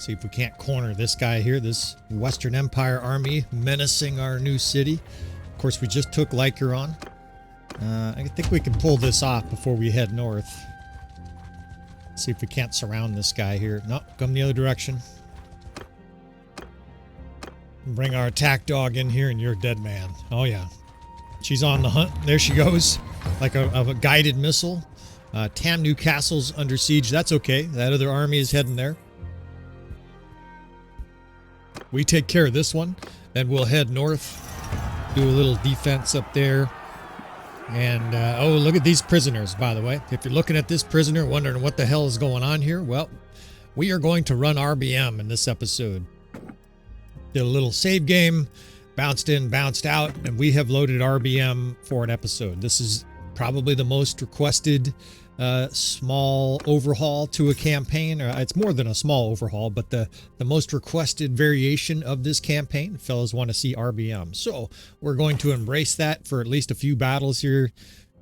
See if we can't corner this guy here, this Western Empire army menacing our new city. Of course, we just took Lycaon. I think we can pull this off before we head north. See if we can't surround this guy here. No, come the other direction. Bring our attack dog in here and you're a dead man. Oh yeah. She's on the hunt. There she goes. Like a guided missile. Tamnu Castle's under siege. That's okay. That other army is heading there. We take care of this one. Then we'll head north. Do a little defense up there. And, oh, look at these prisoners, by the way. If you're looking at this prisoner, wondering what the hell is going on here, well, we are going to run RBM in this episode. Did a little save game, bounced in, bounced out, and we have loaded RBM for an episode. This is probably the most requested small overhaul to a campaign. It's more than a small overhaul, but the most requested variation of this campaign. Fellows want to see RBM. So we're going to embrace that for at least a few battles here.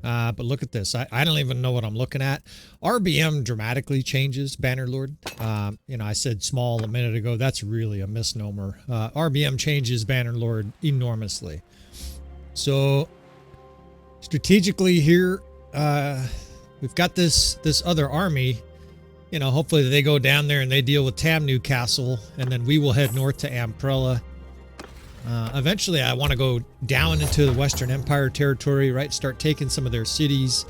But look at this. I don't even know what I'm looking at. RBM dramatically changes Bannerlord. You know, I said small a minute ago. That's really a misnomer. RBM changes Bannerlord enormously. So strategically here, we've got this other army. You know, hopefully they go down there and they deal with Tamnu Castle, and then we will head north to Amprella. Eventually, I want to go down into the Western Empire territory, right? Start taking some of their cities.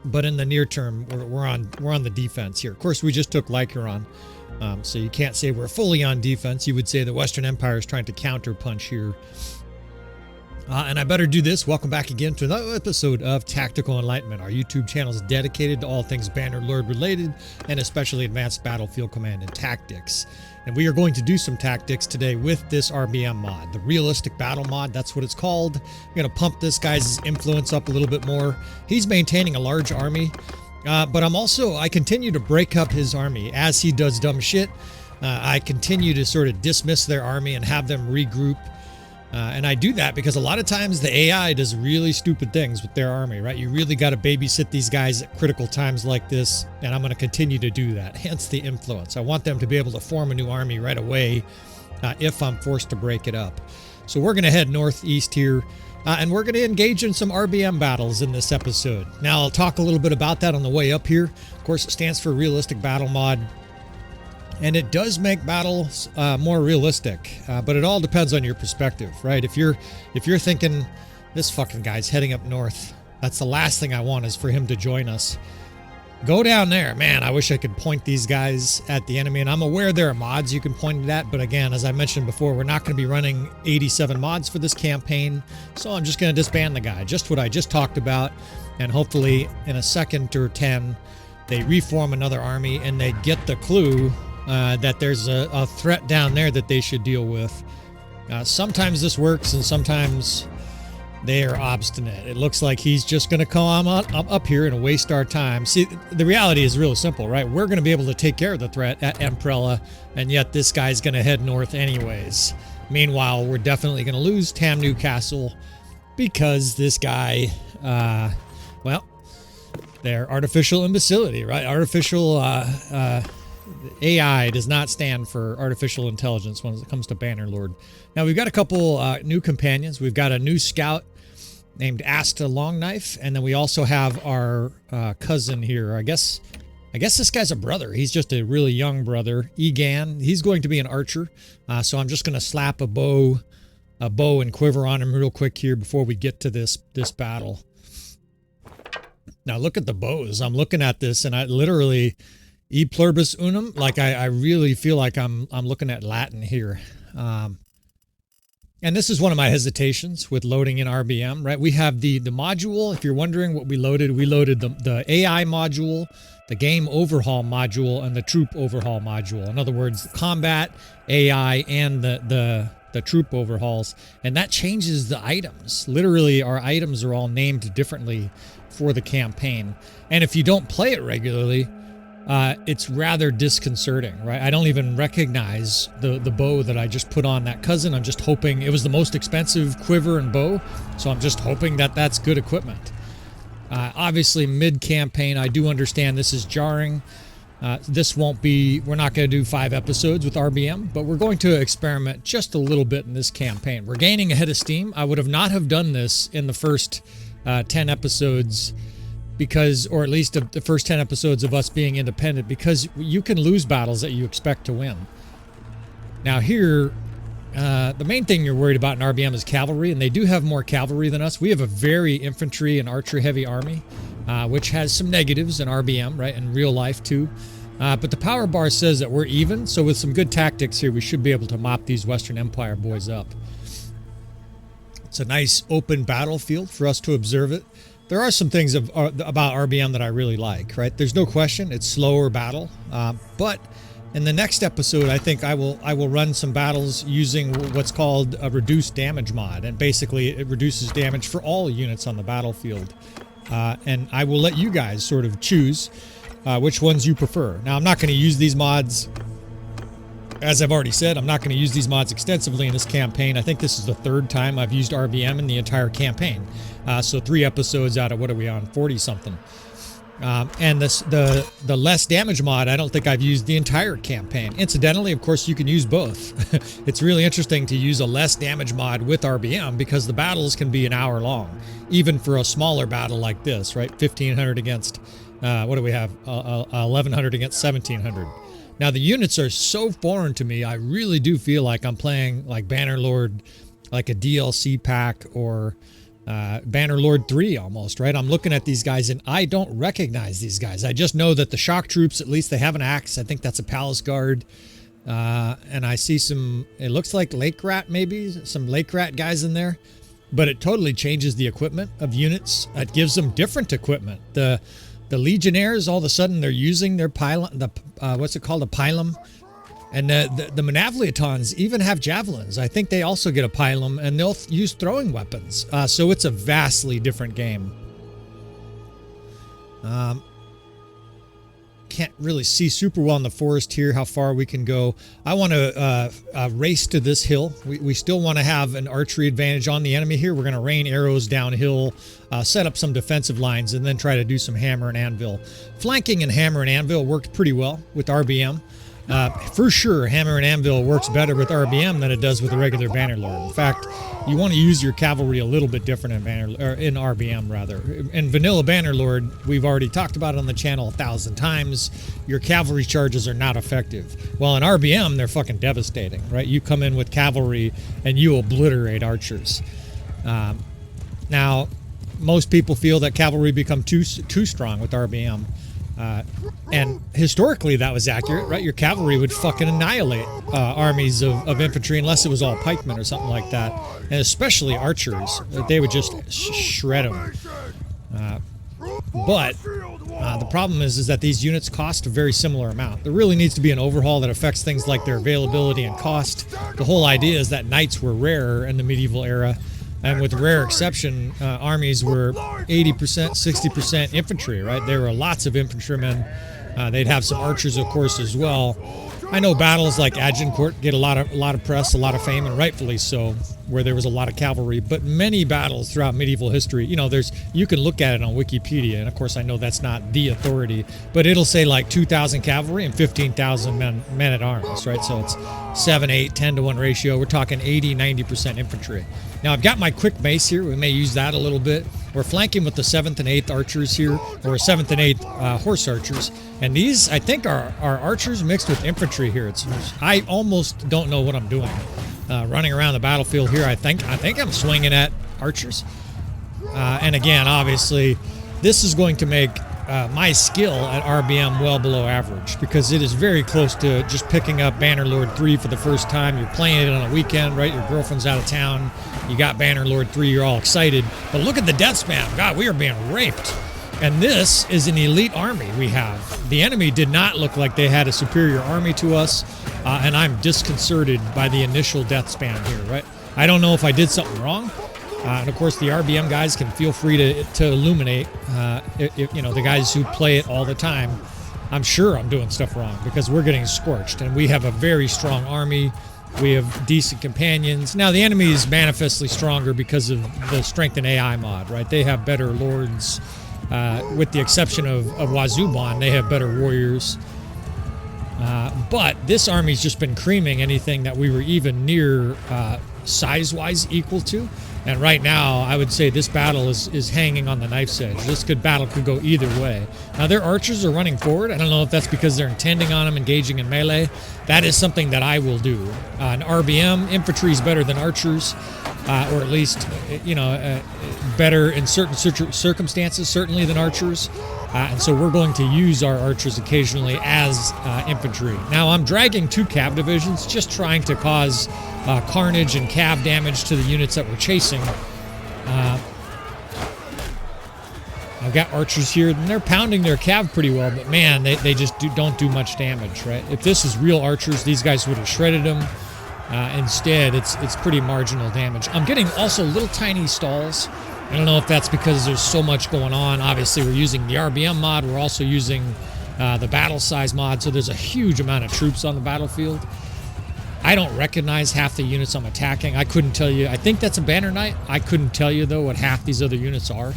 But in the near term, we're on the defense here. Of course, we just took Lycaon, so you can't say we're fully on defense. You would say the Western Empire is trying to counter punch here. And I better do this. Welcome back again to another episode of Tactical Enlightenment. Our YouTube channel is dedicated to all things Bannerlord related, and especially advanced battlefield command and tactics. And we are going to do some tactics today with this RBM mod, the realistic battle mod. That's what it's called. I'm going to pump this guy's influence up a little bit more. He's maintaining a large army, but I continue to break up his army as he does dumb shit. I continue to sort of dismiss their army and have them regroup. And I do that because a lot of times the AI does really stupid things with their army, right? You really got to babysit these guys at critical times like this, and I'm going to continue to do that, hence the influence. I want them to be able to form a new army right away if I'm forced to break it up. So we're going to head northeast here, and we're going to engage in some RBM battles in this episode. Now, I'll talk a little bit about that on the way up here. Of course, it stands for Realistic Battle Mod. And it does make battles more realistic, but it all depends on your perspective, right? If you're thinking this fucking guy's heading up north, that's the last thing I want is for him to join us. Go down there, man. I wish I could point these guys at the enemy, and I'm aware there are mods you can point it at, but again, as I mentioned before, we're not going to be running 87 mods for this campaign, so I'm just going to disband the guy, just what I just talked about, and hopefully in a second or 10, they reform another army and they get the clue that there's a threat down there that they should deal with. Sometimes this works and sometimes they are obstinate. It looks like he's just going to come up here and waste our time. See, the reality is really simple, right? We're going to be able to take care of the threat at Amprella, and yet this guy's going to head north anyways. Meanwhile, we're definitely going to lose Tamnu Castle because this guy, well, they're artificial imbecility, right? Artificial AI does not stand for artificial intelligence when it comes to Bannerlord. Now, we've got a couple new companions. We've got a new scout named Asta Longknife, and then we also have our cousin here. I guess this guy's a brother. He's just a really young brother, Egan. He's going to be an archer, so I'm just going to slap a bow and quiver on him real quick here before we get to this battle. Now, look at the bows. I'm looking at this, and I literally... E pluribus unum, like I really feel like I'm looking at Latin here. And this is one of my hesitations with loading in RBM, right? We have the module. If you're wondering what we loaded the AI module, the game overhaul module, and the troop overhaul module. In other words, combat, AI, and the troop overhauls. And that changes the items. Literally, our items are all named differently for the campaign. And if you don't play it regularly, it's rather disconcerting, right? I don't even recognize the bow that I just put on that cousin. I'm just hoping it was the most expensive quiver and bow, so I'm just hoping that that's good equipment. Obviously, mid-campaign, I do understand this is jarring, This won't be, we're not going to do 5 episodes with RBM, but we're going to experiment just a little bit in this campaign. We're gaining a head of steam. I would have not have done this in the first 10 episodes because, or at least the first 10 episodes of us being independent, because you can lose battles that you expect to win. Now here, the main thing you're worried about in RBM is cavalry, and they do have more cavalry than us. We have a very infantry and archer heavy army, which has some negatives in RBM, right, in real life too. But the power bar says that we're even, so with some good tactics here, we should be able to mop these Western Empire boys up. It's a nice open battlefield for us to observe it. There are some things about RBM that I really like, right? There's no question, it's slower battle, but in the next episode, I think I will run some battles using what's called a reduced damage mod, and basically it reduces damage for all units on the battlefield. And I will let you guys sort of choose which ones you prefer. Now, I'm not going to use these mods, as I've already said, I'm not going to use these mods extensively in this campaign. I think this is the 3rd time I've used RBM in the entire campaign. So 3 episodes out of, what are we on, 40-something. And the less damage mod, I don't think I've used the entire campaign. Incidentally, of course, you can use both. It's really interesting to use a less damage mod with RBM because the battles can be an hour long, even for a smaller battle like this, right? 1,500 against, what do we have? 1,100 against 1,700. Now, the units are so foreign to me, I really do feel like I'm playing like Bannerlord, like a DLC pack, or Bannerlord 3 almost, right? I'm looking at these guys and I don't recognize these guys. I just know that the shock troops, at least they have an axe. I think that's a palace guard. And I see some, it looks like lake rat maybe, some lake rat guys in there. But it totally changes the equipment of units. It gives them different equipment. The legionnaires, all of a sudden they're using their pylon, what's it called, a pylon. And the Manavliatons even have javelins. I think they also get a pylon, and they'll use throwing weapons. So it's a vastly different game. Can't really see super well in the forest here how far we can go. I want to race to this hill. We still want to have an archery advantage on the enemy here. We're going to rain arrows downhill, set up some defensive lines, and then try to do some hammer and anvil. Flanking and hammer and anvil worked pretty well with RBM. For sure, hammer and anvil works better with RBM than it does with a regular Bannerlord. In fact, you want to use your cavalry a little bit different in RBM rather. In vanilla Bannerlord, we've already talked about it on the channel 1,000 times. Your cavalry charges are not effective. Well, in RBM, they're fucking devastating, right? You come in with cavalry and you obliterate archers. Now, most people feel that cavalry become too strong with RBM. And historically that was accurate, right? Your cavalry would fucking annihilate armies of infantry unless it was all pikemen or something like that. And especially archers. They would just shred them. But the problem is that these units cost a very similar amount. There really needs to be an overhaul that affects things like their availability and cost. The whole idea is that knights were rarer in the medieval era. And with rare exception, armies were 80%, 60% infantry, right? There were lots of infantrymen. They'd have some archers, of course, as well. I know battles like Agincourt get a lot of press, a lot of fame, and rightfully so, where there was a lot of cavalry. But many battles throughout medieval history, you know, you can look at it on Wikipedia, and of course I know that's not the authority, but it'll say like 2,000 cavalry and 15,000 men at arms, right? So it's 7, 8, 10 to 1 ratio. We're talking 80, 90% infantry. Now I've got my quick mace here. We may use that a little bit. We're flanking with the 7th and 8th archers here, or 7th and 8th horse archers. And these, I think, are archers mixed with infantry here. I almost don't know what I'm doing. Running around the battlefield here, I think I'm swinging at archers. And again, obviously, this is going to make my skill at RBM well below average, because it is very close to just picking up Bannerlord 3 for the first time. You're playing it on a weekend, right? Your girlfriend's out of town. You got Bannerlord 3. You're all excited. But look at the death spam. God, we are being raped. And this is an elite army we have. The enemy did not look like they had a superior army to us, and I'm disconcerted by the initial death span here, right? I don't know if I did something wrong, and of course the RBM guys can feel free to illuminate, if, you know, the guys who play it all the time. I'm sure I'm doing stuff wrong because we're getting scorched, and we have a very strong army. We have decent companions. Now, the enemy is manifestly stronger because of the strength and AI mod, right? They have better lords. With the exception of Wazuban, they have better warriors. But this army's just been creaming anything that we were even near size-wise equal to. And right now, I would say this battle is hanging on the knife's edge. This battle could go either way. Now, their archers are running forward. I don't know if that's because they're intending on them engaging in melee. That is something that I will do. An RBM, infantry is better than archers, or at least, better in certain circumstances, certainly than archers. And so we're going to use our archers occasionally as infantry. Now, I'm dragging 2 cav divisions, just trying to cause carnage and cav damage to the units that we're chasing. I've got archers here, and they're pounding their cav pretty well, but man, they just don't do much damage, right? If this is real archers, these guys would have shredded them. Instead, it's pretty marginal damage. I'm getting also little tiny stalls. I don't know if that's because there's so much going on. Obviously, we're using the RBM mod. We're also using the battle size mod, so there's a huge amount of troops on the battlefield. I don't recognize half the units I'm attacking. I couldn't tell you. I think that's a Banner Knight. I couldn't tell you, though, what half these other units are.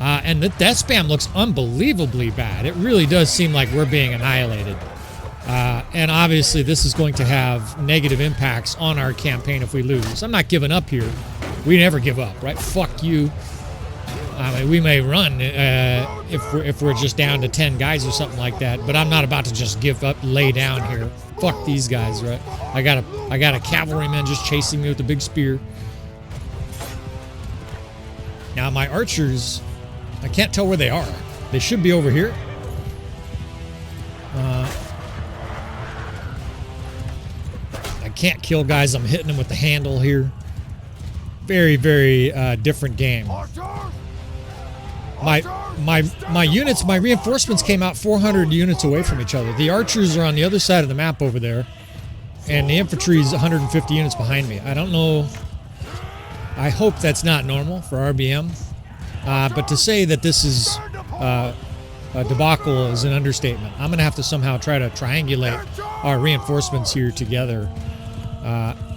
And the death spam looks unbelievably bad. It really does seem like we're being annihilated. And obviously, this is going to have negative impacts on our campaign if we lose. I'm not giving up here. We never give up, right? Fuck you. I mean, we may run if we're just down to 10 guys or something like that, but I'm not about to just give up, lay down here. Fuck these guys, right? I got a cavalryman just chasing me with a big spear. Now my archers, I can't tell where they are. They should be over here. I can't kill guys. I'm hitting them with the handle here. Very, very different game. My units, my reinforcements came out 400 units away from each other. The archers are on the other side of the map over there, and the infantry is 150 units behind me. I don't know. I hope that's not normal for RBM, but to say that this is a debacle is an understatement. I'm going to have to somehow try to triangulate our reinforcements here together.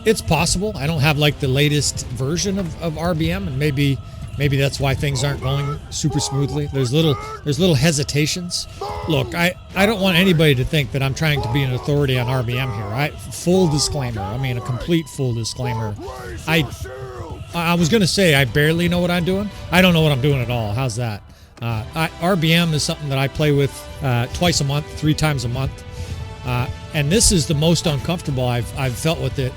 It's possible. I don't have like the latest version of RBM, and maybe that's why things aren't going super smoothly. There's little hesitations. Look, I don't want anybody to think that I'm trying to be an authority on RBM here. Full disclaimer. I mean, a complete full disclaimer. I was going to say I barely know what I'm doing. I don't know what I'm doing at all. How's that? RBM is something that I play with twice a month, 3 times a month. And this is the most uncomfortable I've felt with it,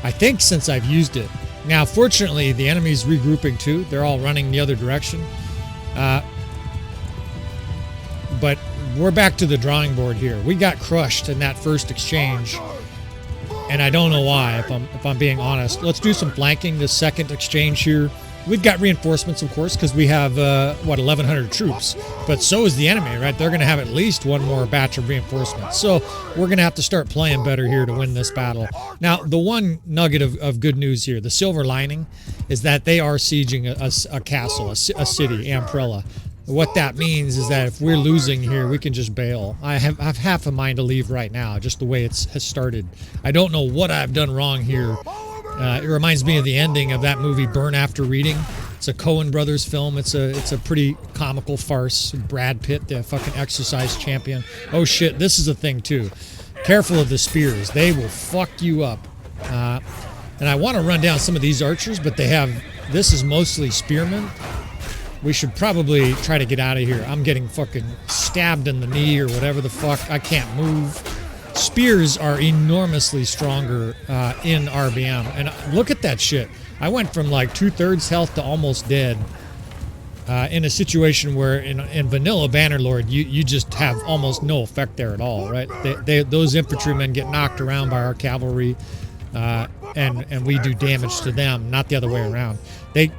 I think, since I've used it. Now, fortunately, the enemy's regrouping too. They're all running the other direction. But we're back to the drawing board here. We got crushed in that first exchange, and I don't know why, if I'm being honest. Let's do some flanking this second exchange here. We've got reinforcements, of course, because we have, 1,100 troops. But so is the enemy, right? They're going to have at least one more batch of reinforcements. So we're going to have to start playing better here to win this battle. Now, the one nugget of good news here, the silver lining, is that they are sieging a castle, a city, Amprella. What that means is that if we're losing here, we can just bail. I have half a mind to leave right now, just the way has started. I don't know what I've done wrong here. It reminds me of the ending of that movie, Burn After Reading. It's a Coen Brothers film. It's a pretty comical farce. Brad Pitt, the fucking exercise champion. Oh shit, this is a thing too. Careful of the spears. They will fuck you up. And I want to run down some of these archers, but this is mostly spearmen. We should probably try to get out of here. I'm getting fucking stabbed in the knee or whatever the fuck. I can't move. Spears are enormously stronger in RBM. And look at that shit. I went from like 2/3 health to almost dead in a situation where in vanilla Bannerlord, you just have almost no effect there at all, right? Those infantrymen get knocked around by our cavalry, and we do damage to them, not the other way around.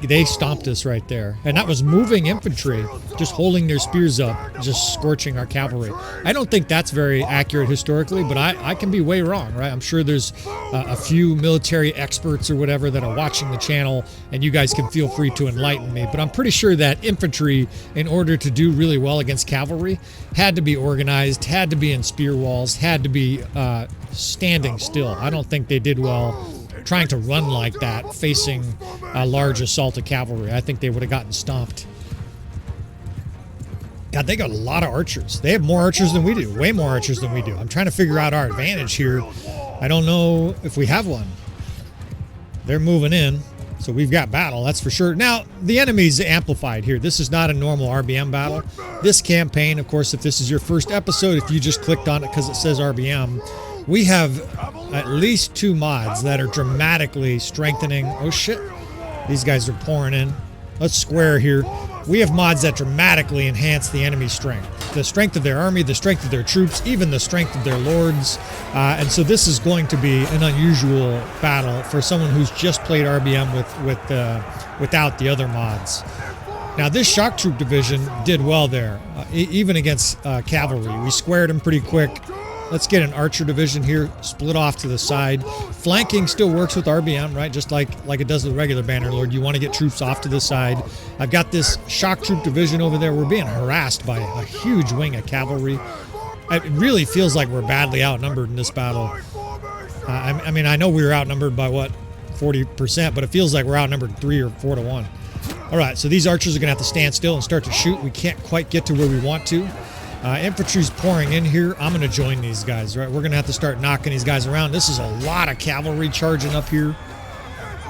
They stomped us right there. And that was moving infantry, just holding their spears up, just scorching our cavalry. I don't think that's very accurate historically, but I can be way wrong, right? I'm sure there's a few military experts or whatever that are watching the channel, and you guys can feel free to enlighten me. But I'm pretty sure that infantry, in order to do really well against cavalry, had to be organized, had to be in spear walls, had to be standing still. I don't think they did well trying to run like that, facing a large assault of cavalry. I think they would have gotten stomped. God, they got a lot of archers. They have more archers than we do. Way more archers than we do. I'm trying to figure out our advantage here. I don't know if we have one. They're moving in. So we've got battle, that's for sure. Now, the enemy's amplified here. This is not a normal RBM battle. This campaign, of course, if this is your first episode, if you just clicked on it because it says RBM, we have at least 2 mods that are dramatically strengthening. Oh, shit. These guys are pouring in. Let's square here. We have mods that dramatically enhance the enemy's strength. The strength of their army, the strength of their troops, even the strength of their lords. And so this is going to be an unusual battle for someone who's just played RBM without the other mods. Now this shock troop division did well there, even against cavalry. We squared them pretty quick. Let's get an archer division here, split off to the side. Flanking still works with RBM, right? Just like it does with regular Bannerlord. You want to get troops off to the side. I've got this shock troop division over there. We're being harassed by a huge wing of cavalry. It really feels like we're badly outnumbered in this battle. I mean, I know we were outnumbered by, what, 40%, but it feels like we're outnumbered 3 or 4 to 1. All right, so these archers are going to have to stand still and start to shoot. We can't quite get to where we want to. Infantry's pouring in here. I'm going to join these guys, right? We're going to have to start knocking these guys around. This is a lot of cavalry charging up here.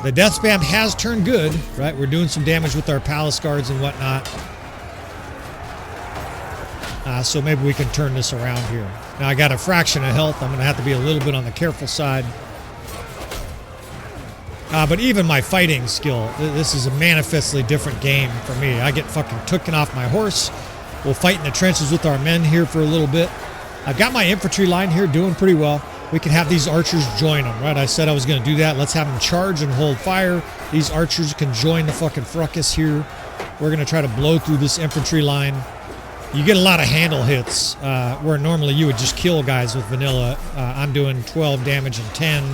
The death spam has turned good, right? We're doing some damage with our palace guards and whatnot. So maybe we can turn this around here. Now I got a fraction of health. I'm going to have to be a little bit on the careful side. But even my fighting skill, this is a manifestly different game for me. I get fucking taken off my horse. We'll fight in the trenches with our men here for a little bit. I've got my infantry line here doing pretty well. We can have these archers join them, right? I said I was going to do that. Let's have them charge and hold fire. These archers can join the fucking fracas here. We're going to try to blow through this infantry line. You get a lot of handle hits, where normally you would just kill guys with vanilla. I'm doing 12 damage and 10.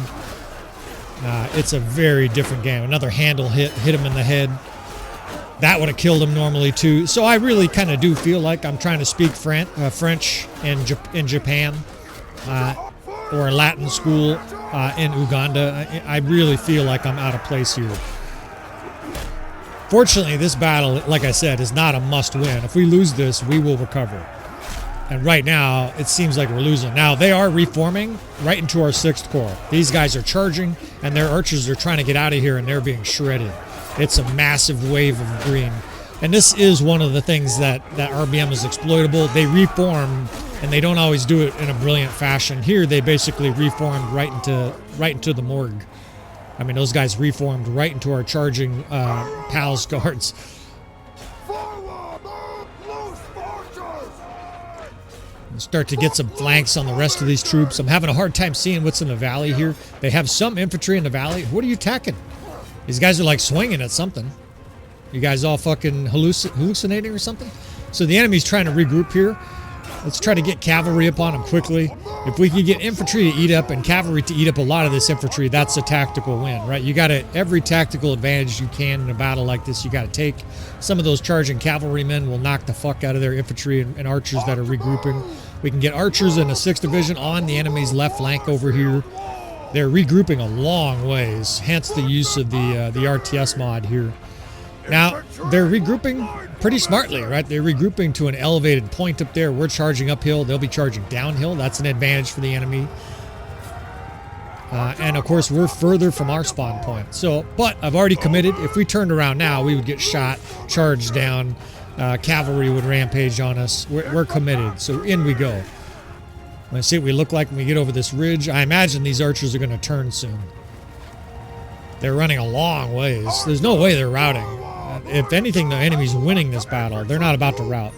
It's a very different game. Another handle hit him in the head. That would have killed him normally too. So I really kind of do feel like I'm trying to speak French in Japan, or a Latin school in Uganda. I really feel like I'm out of place here. Fortunately, this battle, like I said, is not a must-win. If we lose this, we will recover. And right now, it seems like we're losing. Now, they are reforming right into our 6th Corps. These guys are charging, and their archers are trying to get out of here, and they're being shredded. It's a massive wave of green. And this is one of the things that RBM is exploitable. They reform, and they don't always do it in a brilliant fashion. Here, they basically reformed right into the morgue. I mean, those guys reformed right into our charging palace guards. Start to get some flanks on the rest of these troops. I'm having a hard time seeing what's in the valley here. They have some infantry in the valley. What are you attacking? These guys are like swinging at something. You guys all fucking hallucinating or something? So the enemy's trying to regroup here. Let's try to get cavalry upon them quickly. If we can get infantry to eat up and cavalry to eat up a lot of this infantry, that's a tactical win, right? You got to, every tactical advantage you can in a battle like this, you got to take. Some of those charging cavalrymen will knock the fuck out of their infantry and archers that are regrouping. We can get archers in the 6th Division on the enemy's left flank over here. They're regrouping a long ways, hence the use of the RTS mod here. Now, they're regrouping pretty smartly, right? They're regrouping to an elevated point up there. We're charging uphill. They'll be charging downhill. That's an advantage for the enemy. And, of course, we're further from our spawn point. So, but I've already committed. If we turned around now, we would get shot, charged down. Cavalry would rampage on us. We're committed. So in we go. Let's see what we look like when we get over this ridge. I imagine these archers are going to turn soon. They're running a long ways. There's no way they're routing. If anything, the enemy's winning this battle. They're not about to rout.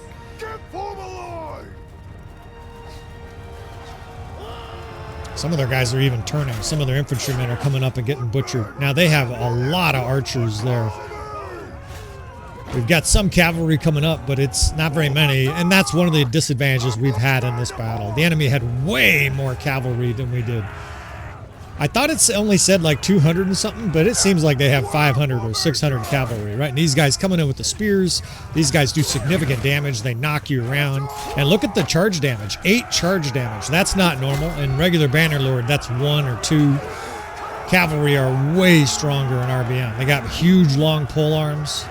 Some of their guys are even turning. Some of their infantrymen are coming up and getting butchered. Now, they have a lot of archers there. We've got some cavalry coming up, but it's not very many. And that's one of the disadvantages we've had in this battle. The enemy had way more cavalry than we did. I thought it's only said like 200 and something, but it seems like they have 500 or 600 cavalry, right? And these guys coming in with the spears, these guys do significant damage. They knock you around. And look at the charge damage, 8 charge damage. That's not normal. In regular Bannerlord, that's 1 or 2. Cavalry are way stronger in RBM. They got huge long pole arms.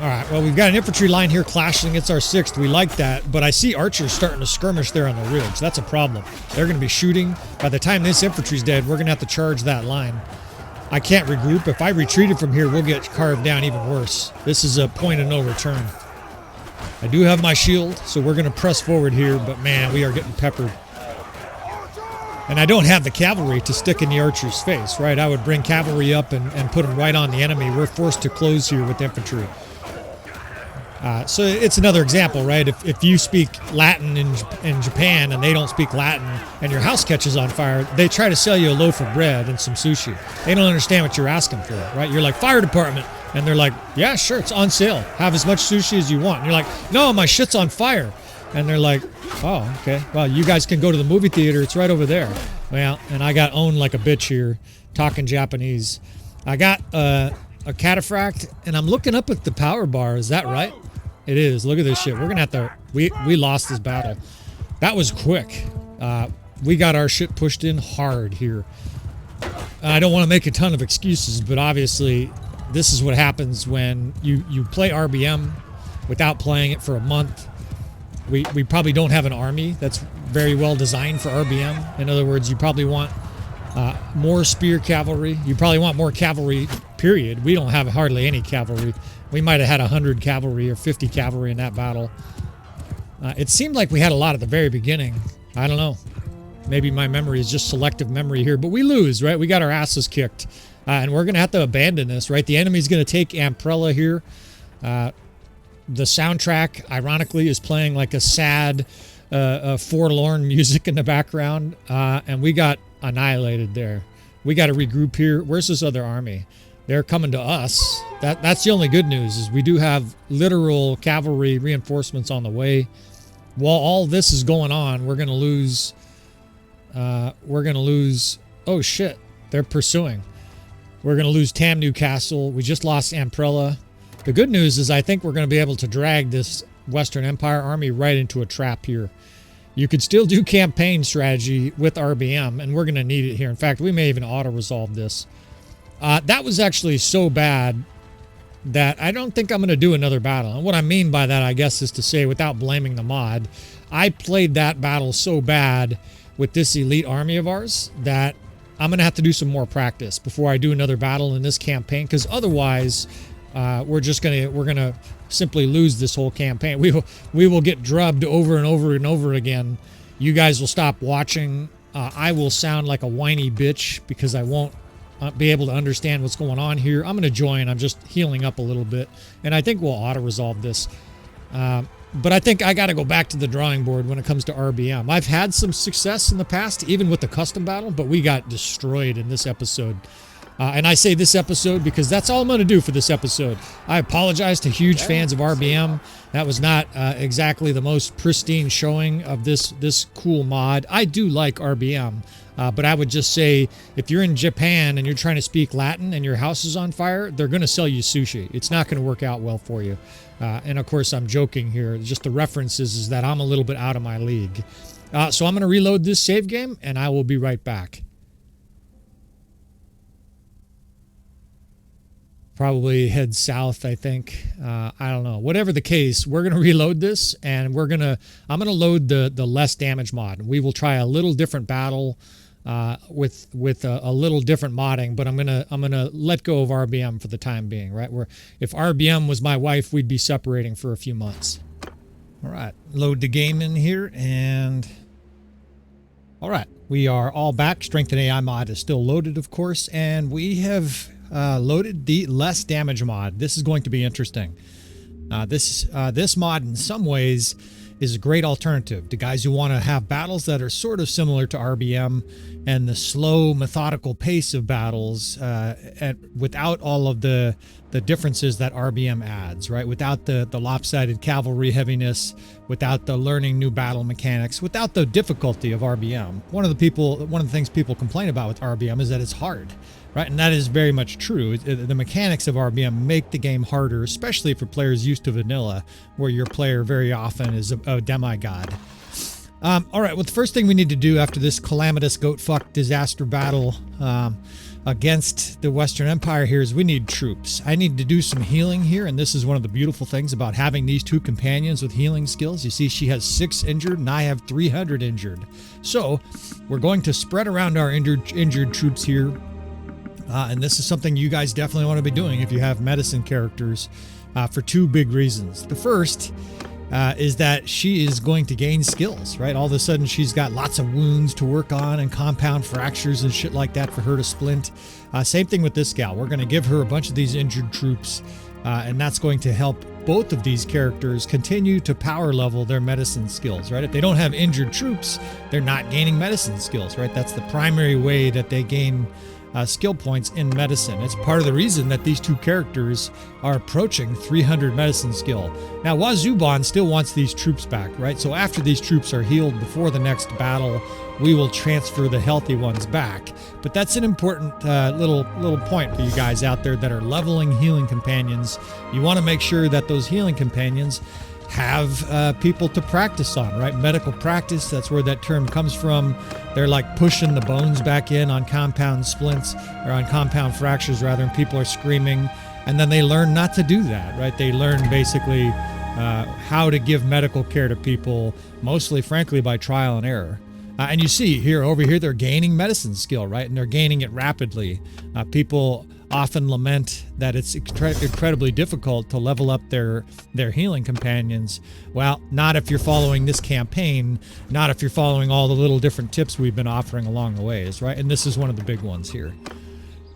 All right, well, we've got an infantry line here clashing. It's our 6th. We like that, but I see archers starting to skirmish there on the ridge. That's a problem. They're going to be shooting. By the time this infantry's dead, we're going to have to charge that line. I can't regroup. If I retreated from here, we'll get carved down even worse. This is a point of no return. I do have my shield, so we're going to press forward here, but man, we are getting peppered. And I don't have the cavalry to stick in the archer's face, right? I would bring cavalry up and put them right on the enemy. We're forced to close here with infantry. So it's another example, right? If you speak Latin in Japan and they don't speak Latin and your house catches on fire, they try to sell you a loaf of bread and some sushi. They don't understand what you're asking for, right? You're like, fire department. And they're like, yeah, sure, it's on sale. Have as much sushi as you want. And you're like, no, my shit's on fire. And they're like, oh, okay. Well, you guys can go to the movie theater. It's right over there. Well, and I got owned like a bitch here, talking Japanese. I got a cataphract, and I'm looking up at the power bar. Is that right? It is. Look at this shit. We're going to have to... We lost this battle. That was quick. We got our shit pushed in hard here. I don't want to make a ton of excuses, but obviously this is what happens when you play RBM without playing it for a month. We probably don't have an army that's very well designed for RBM. In other words, you probably want more spear cavalry. You probably want more cavalry, period. We don't have hardly any cavalry. We might have had 100 cavalry or 50 cavalry in that battle. It seemed like we had a lot at the very beginning. I don't know. Maybe my memory is just selective memory here. But we lose, right? We got our asses kicked. And we're going to have to abandon this, right? The enemy's going to take Amprella here. The soundtrack, ironically, is playing like a sad, forlorn music in the background. And we got annihilated there. We got to regroup here. Where's this other army? They're coming to us. That's the only good news, is we do have literal cavalry reinforcements on the way. While all this is going on, we're going to lose... Oh, shit. They're pursuing. We're going to lose Tamnu Castle. We just lost Amprella. The good news is I think we're going to be able to drag this Western Empire army right into a trap here. You could still do campaign strategy with RBM, and we're going to need it here. In fact, we may even auto-resolve this. That was actually so bad that I don't think I'm going to do another battle. And what I mean by that, I guess, is to say, without blaming the mod, I played that battle so bad with this elite army of ours that I'm going to have to do some more practice before I do another battle in this campaign, because otherwise we're going to simply lose this whole campaign. We will get drubbed over and over and over again. You guys will stop watching. I will sound like a whiny bitch because I won't be able to understand what's going on here. I'm going to join. I'm just healing up a little bit, and I think we'll auto-resolve this. But I think I got to go back to the drawing board when it comes to RBM. I've had some success in the past, even with the custom battle, but we got destroyed in this episode. And I say this episode because that's all I'm going to do for this episode. I apologize to huge fans of RBM. That was not exactly the most pristine showing of this cool mod. I do like RBM, but I would just say if you're in Japan and you're trying to speak Latin and your house is on fire, they're going to sell you sushi. It's not going to work out well for you. And of course, I'm joking here. Just the references is that I'm a little bit out of my league. So I'm going to reload this save game, and I will be right back. Probably head south, I think. I don't know. Whatever the case, we're going to reload this, and I'm going to load the less damage mod. We will try a little different battle with a little different modding, but I'm gonna let go of RBM for the time being, right? Where if RBM was my wife, we'd be separating for a few months. All right, load the game in here, and all right, we are all back. Strength and AI mod is still loaded, of course, and we have loaded the less damage mod. This is going to be interesting. This mod, in some ways, is a great alternative to guys who want to have battles that are sort of similar to RBM and the slow, methodical pace of battles without all of the differences that RBM adds, right? Without the lopsided cavalry heaviness, without the learning new battle mechanics, without the difficulty of RBM. One of the things people complain about with RBM is that it's hard, right? And that is very much true. The mechanics of RBM make the game harder, especially for players used to vanilla, where your player very often is a demigod. All right, well, the first thing we need to do after this calamitous goat fuck disaster battle, against the Western Empire here is we need troops. I need to do some healing here, and this is one of the beautiful things about having these two companions with healing skills. You see she has 6 injured and I have 300 injured. So we're going to spread around our injured troops here, and this is something you guys definitely want to be doing if you have medicine characters, for 2 big reasons. The first is that she is going to gain skills, right? All of a sudden she's got lots of wounds to work on and compound fractures and shit like that for her to splint. Same thing with this gal. We're going to give her a bunch of these injured troops, and that's going to help both of these characters continue to power level their medicine skills, right? If they don't have injured troops, they're not gaining medicine skills, right? That's the primary way that they gain skill points in medicine. It's part of the reason that these 2 characters are approaching 300 medicine skill. Now, Wazuban still wants these troops back, right? So after these troops are healed before the next battle, we will transfer the healthy ones back. But that's an important little point for you guys out there that are leveling healing companions. You want to make sure that those healing companions have people to practice on, right? Medical practice, that's where that term comes from. They're like pushing the bones back in on compound splints, or on compound fractures rather, and people are screaming, and then they learn not to do that, right? They learn basically how to give medical care to people, mostly frankly by trial and error. And you see here, over here, they're gaining medicine skill, right? And they're gaining it rapidly. People often lament that it's incredibly difficult to level up their healing companions. Well, not if you're following this campaign, not if you're following all the little different tips we've been offering along the ways, right? And this is one of the big ones here.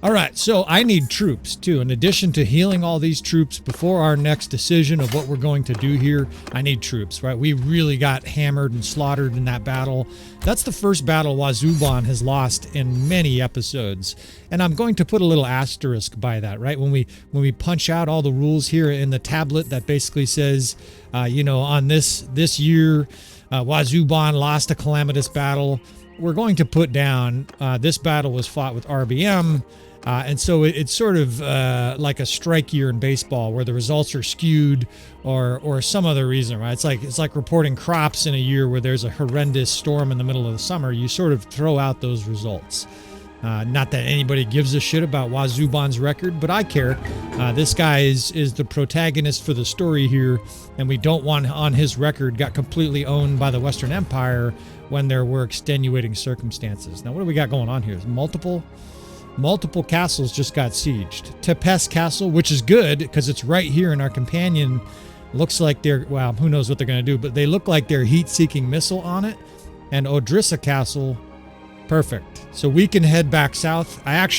All right, so I need troops too. In addition to healing all these troops before our next decision of what we're going to do here, I need troops, right? We really got hammered and slaughtered in that battle. That's the first battle Wazuban has lost in many episodes. And I'm going to put a little asterisk by that, right? When we punch out all the rules here in the tablet that basically says, on this year, Wazuban lost a calamitous battle, we're going to put down this battle was fought with RBM. And so it's sort of like a strike year in baseball where the results are skewed or some other reason, right? It's like reporting crops in a year where there's a horrendous storm in the middle of the summer. You sort of throw out those results. Not that anybody gives a shit about Wazuban's record, but I care. This guy is the protagonist for the story here, and we don't want on his record got completely owned by the Western Empire when there were extenuating circumstances. Now, what do we got going on here? Multiple castles just got sieged. Tepes Castle, which is good because it's right here in our companion, looks like they're, well, who knows what they're going to do, but they look like they're heat-seeking missile on it. And Odrissa Castle, perfect. So we can head back south. I've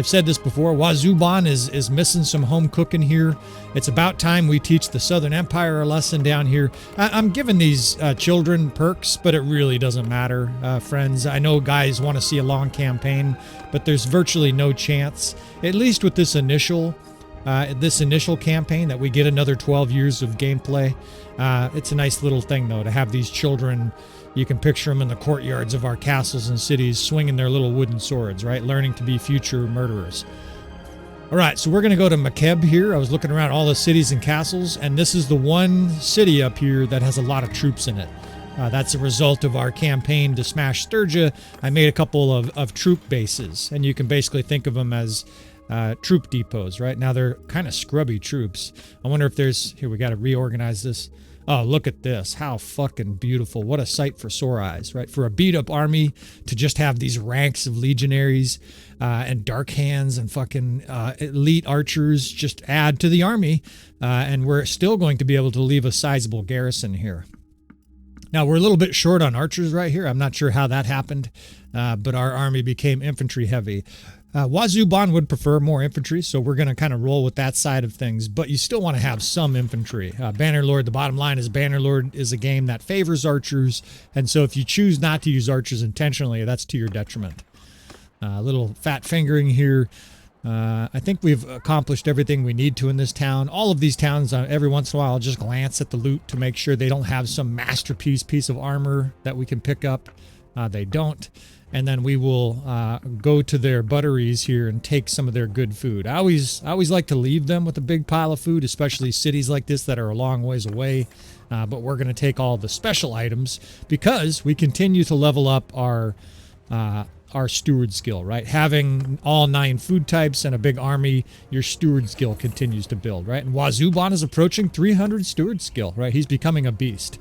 said this before, Wazuban is missing some home cooking here. It's about time we teach the Southern Empire a lesson down here. I'm giving these children perks, but it really doesn't matter, friends. I know guys want to see a long campaign, but there's virtually no chance, at least with this initial campaign, that we get another 12 years of gameplay. It's a nice little thing, though, to have these children. You can picture them in the courtyards of our castles and cities swinging their little wooden swords, right? Learning to be future murderers. All right, so we're going to go to Makeb here. I was looking around all the cities and castles, and this is the one city up here that has a lot of troops in it. That's a result of our campaign to smash Sturgia. I made a couple of troop bases, and you can basically think of them as troop depots, right? Now, they're kind of scrubby troops. I wonder if there's... Here, we got to reorganize this. Oh, look at this. How fucking beautiful. What a sight for sore eyes, right? For a beat-up army to just have these ranks of legionaries and dark hands and fucking elite archers just add to the army. And we're still going to be able to leave a sizable garrison here. Now, we're a little bit short on archers right here. I'm not sure how that happened, but our army became infantry heavy. Wazuban would prefer more infantry, so we're going to kind of roll with that side of things, but you still want to have some infantry. Bannerlord, the bottom line is Bannerlord is a game that favors archers, and so if you choose not to use archers intentionally, that's to your detriment. A little fat fingering here. I think we've accomplished everything we need to in this town. All of these towns, every once in a while, I'll just glance at the loot to make sure they don't have some masterpiece piece of armor that we can pick up. They don't. And then we will go to their butteries here and take some of their good food. I always like to leave them with a big pile of food, especially cities like this that are a long ways away. But we're going to take all the special items because we continue to level up our our steward skill, right? Having all 9 food types and a big army, your steward skill continues to build, right? And Wazuban is approaching 300 steward skill, right? He's becoming a beast.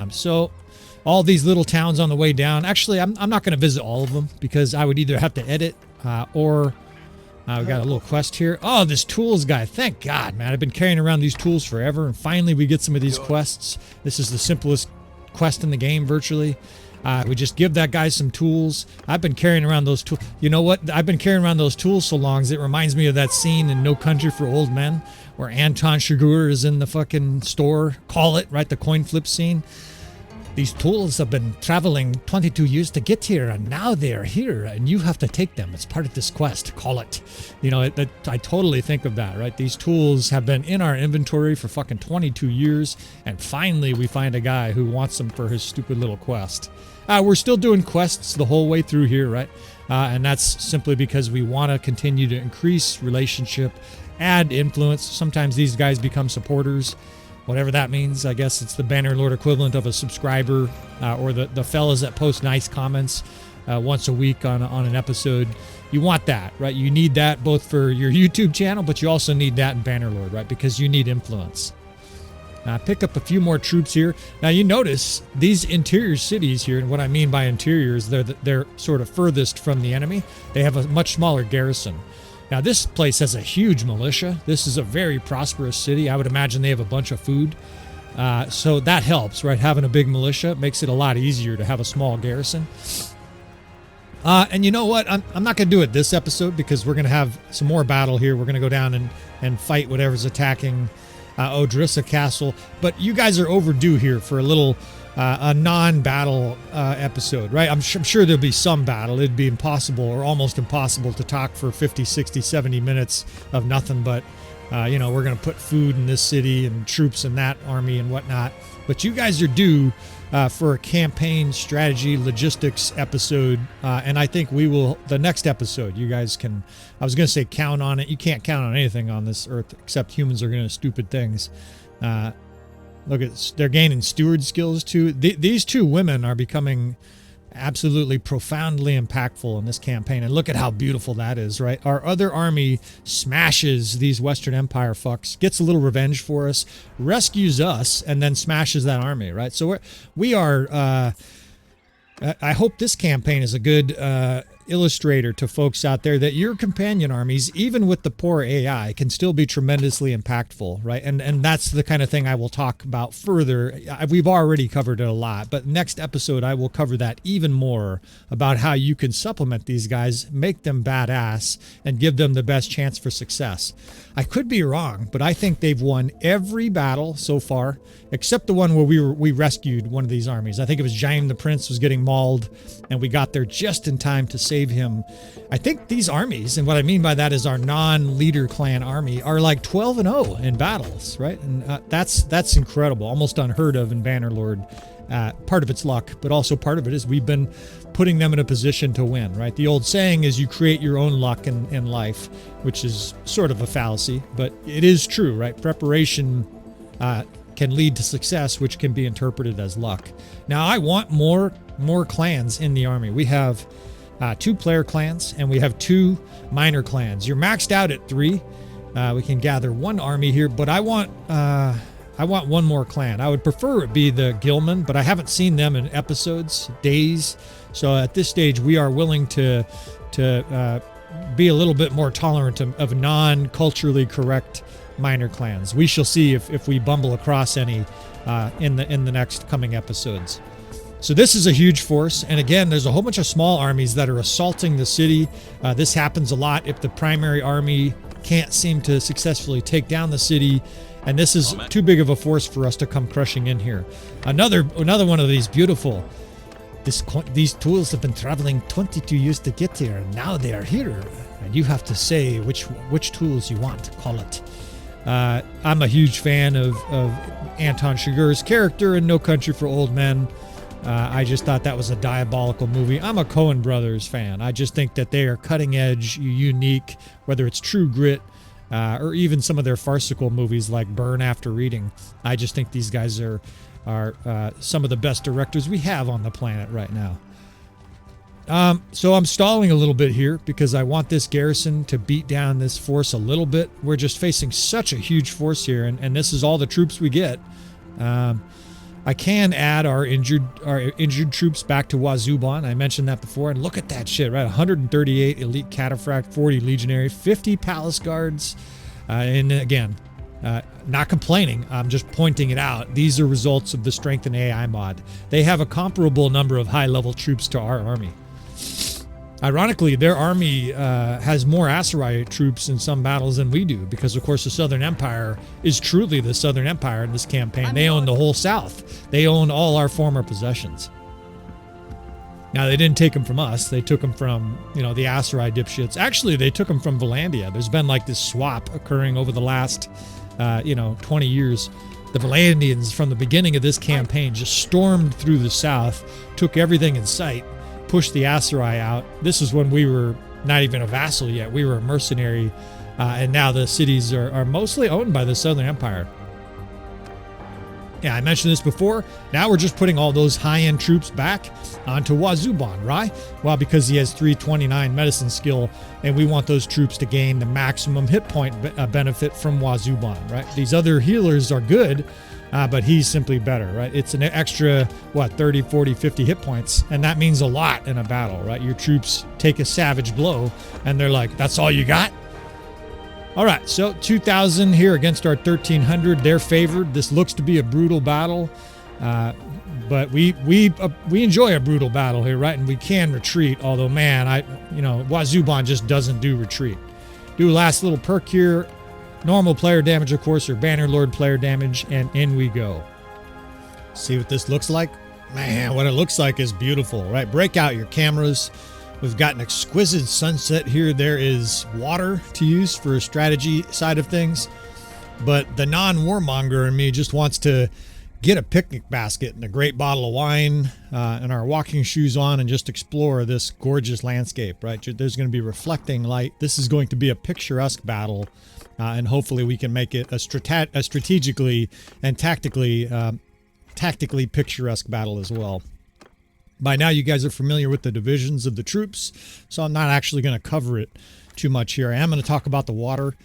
So all these little towns on the way down. Actually, I'm not going to visit all of them because I would either have to edit or we got a little quest here. Oh, this tools guy. Thank God, man. I've been carrying around these tools forever, and finally we get some of these quests. This is the simplest quest in the game, virtually. We just give that guy some tools. I've been carrying around those tools. You know what? I've been carrying around those tools so long, it reminds me of that scene in No Country for Old Men where Anton Chigurh is in the fucking store. Call it, right? The coin flip scene. These tools have been traveling 22 years to get here, and now they're here, and you have to take them. It's part of this quest. Call it. You know, I totally think of that, right? These tools have been in our inventory for fucking 22 years, and finally we find a guy who wants them for his stupid little quest. We're still doing quests the whole way through here, right? And that's simply because we want to continue to increase relationship, add influence. Sometimes these guys become supporters. Whatever that means. I guess it's the Bannerlord equivalent of a subscriber, or the fellas that post nice comments once a week on an episode. You want that, right? You need that both for your YouTube channel, but you also need that in Bannerlord, right? Because you need influence. Pick up a few more troops here. Now you notice these interior cities here, and what I mean by interior is they're sort of furthest from the enemy. They have a much smaller garrison. Now, this place has a huge militia. This is a very prosperous city. I would imagine they have a bunch of food. So that helps, right? Having a big militia makes it a lot easier to have a small garrison. And you know what? I'm not going to do it this episode because we're going to have some more battle here. We're going to go down and fight whatever's attacking Odrissa Castle. But you guys are overdue here for a little... a non-battle episode, right? I'm sure there'll be some battle. It'd be impossible or almost impossible to talk for 50, 60, 70 minutes of nothing but, you know, we're going to put food in this city and troops in that army and whatnot. But you guys are due for a campaign strategy logistics episode. And I think we will, the next episode, you guys can, I was going to say count on it. You can't count on anything on this earth except humans are going to do stupid things. Look at, they're gaining steward skills too. These two women are becoming absolutely profoundly impactful in this campaign. And look at how beautiful that is, right? Our other army smashes these Western Empire fucks, gets a little revenge for us, rescues us, and then smashes that army, right? So we are, I hope this campaign is a good illustrator to folks out there that your companion armies, even with the poor AI, can still be tremendously impactful, right? And that's the kind of thing I will talk about further. We've already covered it a lot, but next episode I will cover that even more about how you can supplement these guys, make them badass, and give them the best chance for success. I could be wrong, but I think they've won every battle so far, except the one where we rescued one of these armies. I think it was Jaime the Prince was getting mauled, and we got there just in time to save him. I think these armies, and what I mean by that is our non-leader clan army, are like 12-0 in battles, right? And that's incredible, almost unheard of in Bannerlord. Part of it's luck, but also part of it is we've been putting them in a position to win, right? The old saying is you create your own luck in life, which is sort of a fallacy, but it is true, right? Preparation can lead to success, which can be interpreted as luck. Now, I want more clans in the army. We have 2 player clans, and we have 2 minor clans. You're maxed out at 3. We can gather 1 army here, but I want 1 more clan. I would prefer it be the Gilman, but I haven't seen them in episodes, days. So at this stage, we are willing to be a little bit more tolerant of non-culturally correct minor clans. We shall see if we bumble across any in the next coming episodes. So this is a huge force, and again, there's a whole bunch of small armies that are assaulting the city. This happens a lot if the primary army can't seem to successfully take down the city, and this is too big of a force for us to come crushing in here. Another one of these beautiful. These tools have been traveling 22 years to get here, and now they are here, and you have to say which tools you want. Call it. I'm a huge fan of Anton Chigurh's character in No Country for Old Men. I just thought that was a diabolical movie. I'm a Coen Brothers fan. I just think that they are cutting edge, unique, whether it's True Grit or even some of their farcical movies like Burn After Reading. I just think these guys are some of the best directors we have on the planet right now. So I'm stalling a little bit here because I want this garrison to beat down this force a little bit. We're just facing such a huge force here, and this is all the troops we get. I can add our injured troops back to Wazuban. I mentioned that before, and look at that shit, right? 138 elite cataphract, 40 legionary, 50 palace guards, and again, not complaining. I'm just pointing it out. These are results of the Strengthen AI mod. They have a comparable number of high-level troops to our army. Ironically, their army has more Aserai troops in some battles than we do, because of course the Southern Empire is truly the Southern Empire in this campaign. They own the whole South. They own all our former possessions. Now, they didn't take them from us. They took them from, the Aserai dipshits. Actually, they took them from Valandia. There's been like this swap occurring over the last, 20 years. The Valandians, from the beginning of this campaign, just stormed through the South, took everything in sight, pushed the Aserai out. This is when we were not even a vassal yet. We were a mercenary, and now the cities are mostly owned by the Southern Empire. Yeah, I mentioned this before. Now we're just putting all those high-end troops back onto Wazuban, right? Well, because he has 329 medicine skill, and we want those troops to gain the maximum hit point benefit from Wazuban, right? These other healers are good, but he's simply better, right? It's an extra, 30, 40, 50 hit points, and that means a lot in a battle, right? Your troops take a savage blow, and they're like, that's all you got? All right, so 2,000 here against our 1,300. They're favored. This looks to be a brutal battle, but we enjoy a brutal battle here, right? And we can retreat, although, man, Wazuban just doesn't do retreat. Do a last little perk here. Normal player damage, of course, or Bannerlord player damage, and in we go. See what this looks like? Man, what it looks like is beautiful, right? Break out your cameras. We've got an exquisite sunset here. There is water to use for a strategy side of things, but the non-warmonger in me just wants to get a picnic basket and a great bottle of wine and our walking shoes on and just explore this gorgeous landscape, right? There's going to be reflecting light. This is going to be a picturesque battle, and hopefully we can make it a strategically and tactically picturesque battle as well. By now, you guys are familiar with the divisions of the troops, so I'm not actually going to cover it too much here. I am going to talk about the water.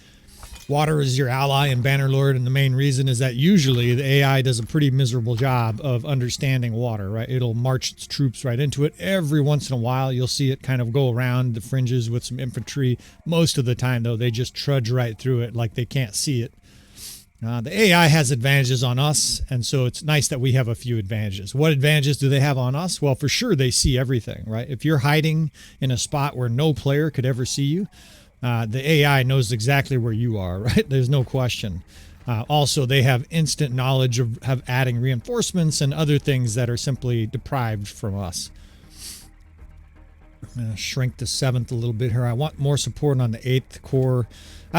Water is your ally in Bannerlord, and the main reason is that usually the AI does a pretty miserable job of understanding water, right? It'll march its troops right into it. Every once in a while, you'll see it kind of go around the fringes with some infantry. Most of the time, though, they just trudge right through it like they can't see it. The AI has advantages on us, and so it's nice that we have a few advantages. What advantages do they have on us? Well, for sure, they see everything, right? If you're hiding in a spot where no player could ever see you, the AI knows exactly where you are, right? There's no question. Also, they have instant knowledge of adding reinforcements and other things that are simply deprived from us. I'm going to shrink the 7th a little bit here. I want more support on the 8th Corps.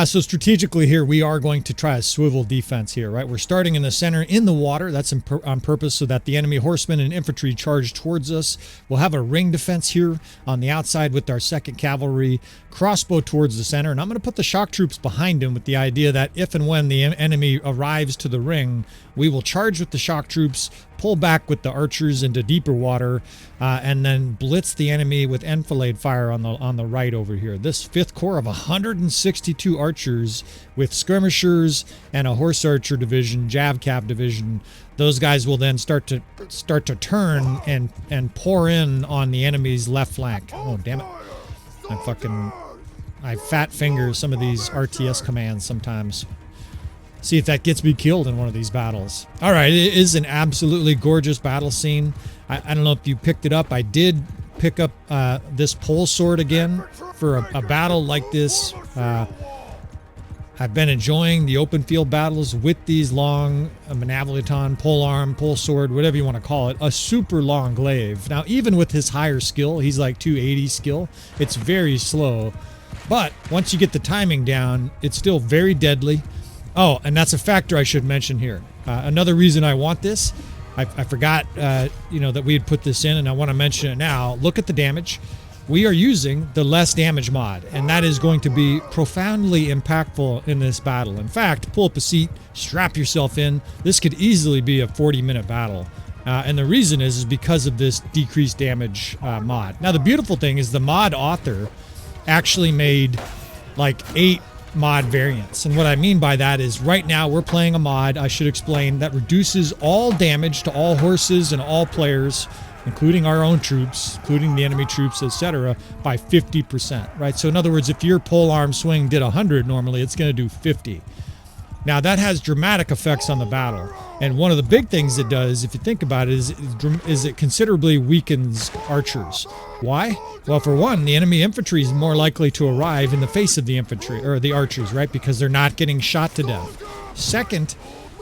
So strategically here, we are going to try a swivel defense here, right? We're starting in the center in the water. That's on purpose so that the enemy horsemen and infantry charge towards us. We'll have a ring defense here on the outside with our 2nd Cavalry, crossbow towards the center. And I'm going to put the shock troops behind him with the idea that if and when the enemy arrives to the ring, we will charge with the shock troops, pull back with the archers into deeper water, and then blitz the enemy with enfilade fire on the right over here. This 5th Corps of 162 archers with skirmishers and a horse archer division, jav cap division. Those guys will then start to turn and pour in on the enemy's left flank. Oh, damn it. I fat finger some of these RTS commands sometimes. See if that gets me killed in one of these battles. All right, it is an absolutely gorgeous battle scene. I don't know if you picked it up. I did pick up this pole sword again for a battle like this. I've been enjoying the open field battles with these long manavleton, pole arm, pole sword, whatever you want to call it, a super long glaive. Now, even with his higher skill, he's like 280 skill, it's very slow. But once you get the timing down, it's still very deadly. Oh, and that's a factor I should mention here. Another reason I want this, I forgot, that we had put this in, and I want to mention it now. Look at the damage. We are using the less damage mod, and that is going to be profoundly impactful in this battle. In fact, pull up a seat, strap yourself in. This could easily be a 40-minute battle. And the reason is because of this decreased damage mod. Now, the beautiful thing is the mod author actually made like 8 mod variants. And what I mean by that is right now we're playing a mod, I should explain, that reduces all damage to all horses and all players, including our own troops, including the enemy troops, etc., by 50%, right? So in other words, if your polearm swing did 100 normally, it's going to do 50. Now that has dramatic effects on the battle. And one of the big things it does, if you think about it, is it considerably weakens archers. Why? Well, for one, the enemy infantry is more likely to arrive in the face of the infantry, or the archers, right? Because they're not getting shot to death. Second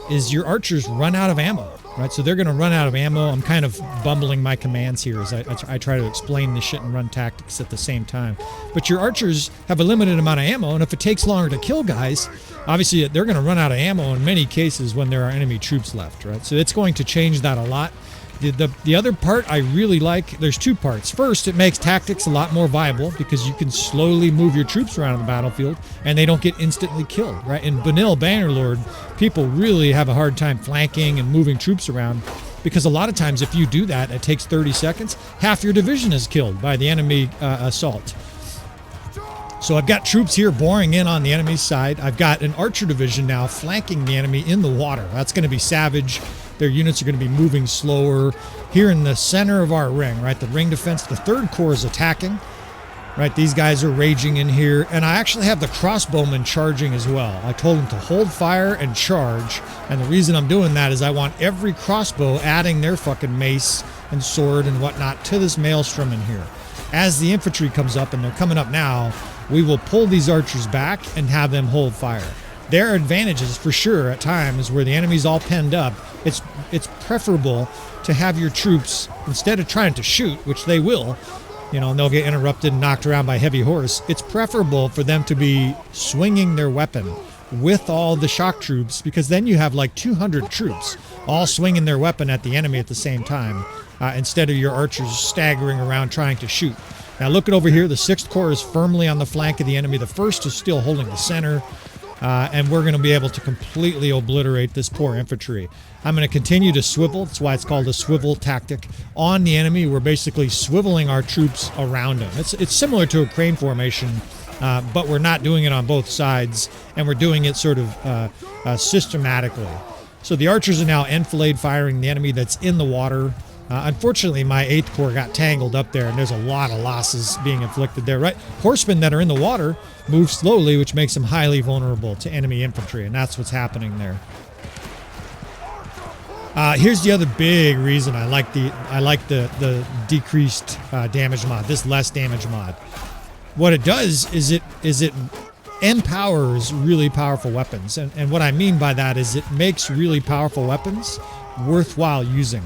is your archers run out of ammo, right? So they're going to run out of ammo. I'm kind of bumbling my commands here as I try to explain this shit and run tactics at the same time. But your archers have a limited amount of ammo, and if it takes longer to kill guys, obviously they're going to run out of ammo in many cases when there are enemy troops left, right? So it's going to change that a lot. The other part I really like, there's 2 parts. First, it makes tactics a lot more viable because you can slowly move your troops around the battlefield and they don't get instantly killed, right? In Bannerlord, people really have a hard time flanking and moving troops around because a lot of times if you do that, it takes 30 seconds, half your division is killed by the enemy assault. So I've got troops here boring in on the enemy's side. I've got an archer division now flanking the enemy in the water. That's going to be savage. Their units are going to be moving slower. Here in the center of our ring, right, the ring defense, the 3rd Corps is attacking. Right, these guys are raging in here. And I actually have the crossbowmen charging as well. I told them to hold fire and charge. And the reason I'm doing that is I want every crossbow adding their fucking mace and sword and whatnot to this maelstrom in here. As the infantry comes up, and they're coming up now, we will pull these archers back and have them hold fire. There are advantages for sure at times where the enemy's all penned up. It's preferable to have your troops, instead of trying to shoot, which they will, you know, and they'll get interrupted and knocked around by heavy horse, it's preferable for them to be swinging their weapon with all the shock troops, because then you have like 200 troops all swinging their weapon at the enemy at the same time, instead of your archers staggering around trying to shoot. Now look at over here, the 6th Corps is firmly on the flank of the enemy. The 1st is still holding the center. And we're going to be able to completely obliterate this poor infantry. I'm going to continue to swivel. That's why it's called a swivel tactic. On the enemy, we're basically swiveling our troops around them. It's similar to a crane formation, but we're not doing it on both sides, and we're doing it sort of systematically. So the archers are now enfilade firing the enemy that's in the water. Unfortunately, my 8th Corps got tangled up there, and there's a lot of losses being inflicted there. Right, horsemen that are in the water move slowly, which makes them highly vulnerable to enemy infantry, and that's what's happening there. Here's the other big reason I like the decreased damage mod, this less damage mod. What it does is it empowers really powerful weapons, and what I mean by that is it makes really powerful weapons worthwhile using.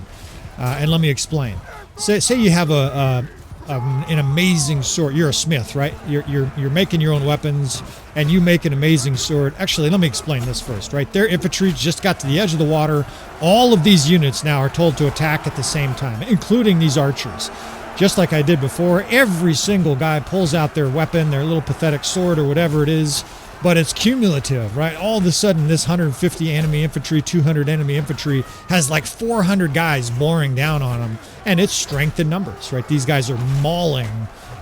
And let me explain. Say you have an amazing sword. You're a smith, right? You're making your own weapons, and you make an amazing sword. Actually, let me explain this first, right? Their infantry just got to the edge of the water. All of these units now are told to attack at the same time, including these archers. Just like I did before, every single guy pulls out their weapon, their little pathetic sword or whatever it is, but it's cumulative, right? All of a sudden, this 150 enemy infantry, 200 enemy infantry has like 400 guys boring down on them, and it's strength in numbers, right? These guys are mauling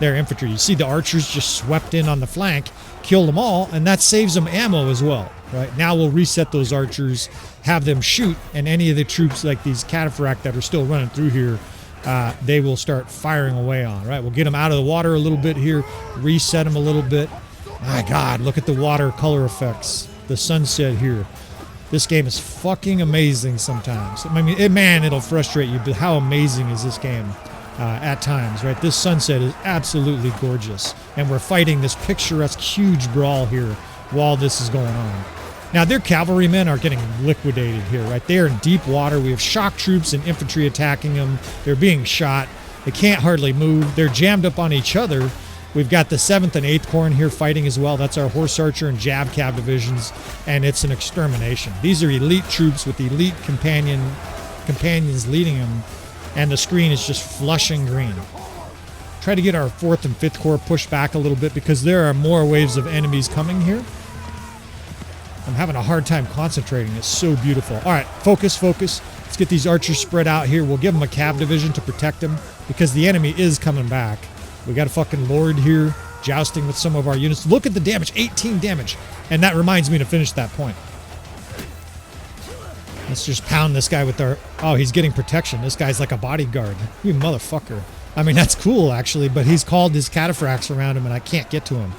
their infantry. You see the archers just swept in on the flank, killed them all, and that saves them ammo as well, right? Now we'll reset those archers, have them shoot, and any of the troops like these cataphract that are still running through here, they will start firing away on, right? We'll get them out of the water a little bit here, reset them a little bit. My God, look at the water color effects. The sunset here. This game is fucking amazing sometimes. I mean, man, it'll frustrate you, but how amazing is this game at times, right? This sunset is absolutely gorgeous. And we're fighting this picturesque, huge brawl here while this is going on. Now, their cavalrymen are getting liquidated here, right? They are in deep water. We have shock troops and infantry attacking them. They're being shot. They can't hardly move. They're jammed up on each other. We've got the 7th and 8th Corps in here fighting as well. That's our horse archer and jab cav divisions, and it's an extermination. These are elite troops with elite companions leading them, and the screen is just flushing green. Try to get our 4th and 5th Corps pushed back a little bit because there are more waves of enemies coming here. I'm having a hard time concentrating. It's so beautiful. All right, focus, focus. Let's get these archers spread out here. We'll give them a cav division to protect them because the enemy is coming back. We got a fucking lord here jousting with some of our units. Look at the damage, 18 damage. And that reminds me to finish that point. Let's just pound this guy with our... Oh, he's getting protection. This guy's like a bodyguard. You motherfucker. I mean, that's cool, actually, but he's called his cataphracts around him, and I can't get to him.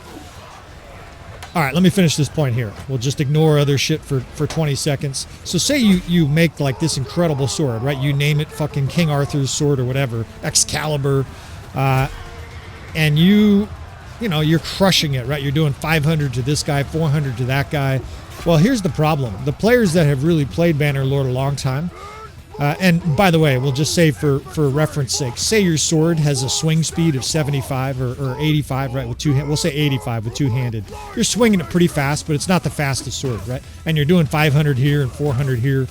All right, let me finish this point here. We'll just ignore other shit for 20 seconds. So say you make, like, this incredible sword, right? You name it fucking King Arthur's sword or whatever, Excalibur, and you're crushing it, right? You're doing 500 to this guy, 400 to that guy. Well, here's the problem. The players that have really played Bannerlord a long time, and by the way, we'll just say for reference sake, say your sword has a swing speed of 75 or 85, right, with two-handed. We'll say 85 with two-handed. You're swinging it pretty fast, but it's not the fastest sword, right? And you're doing 500 here and 400 here.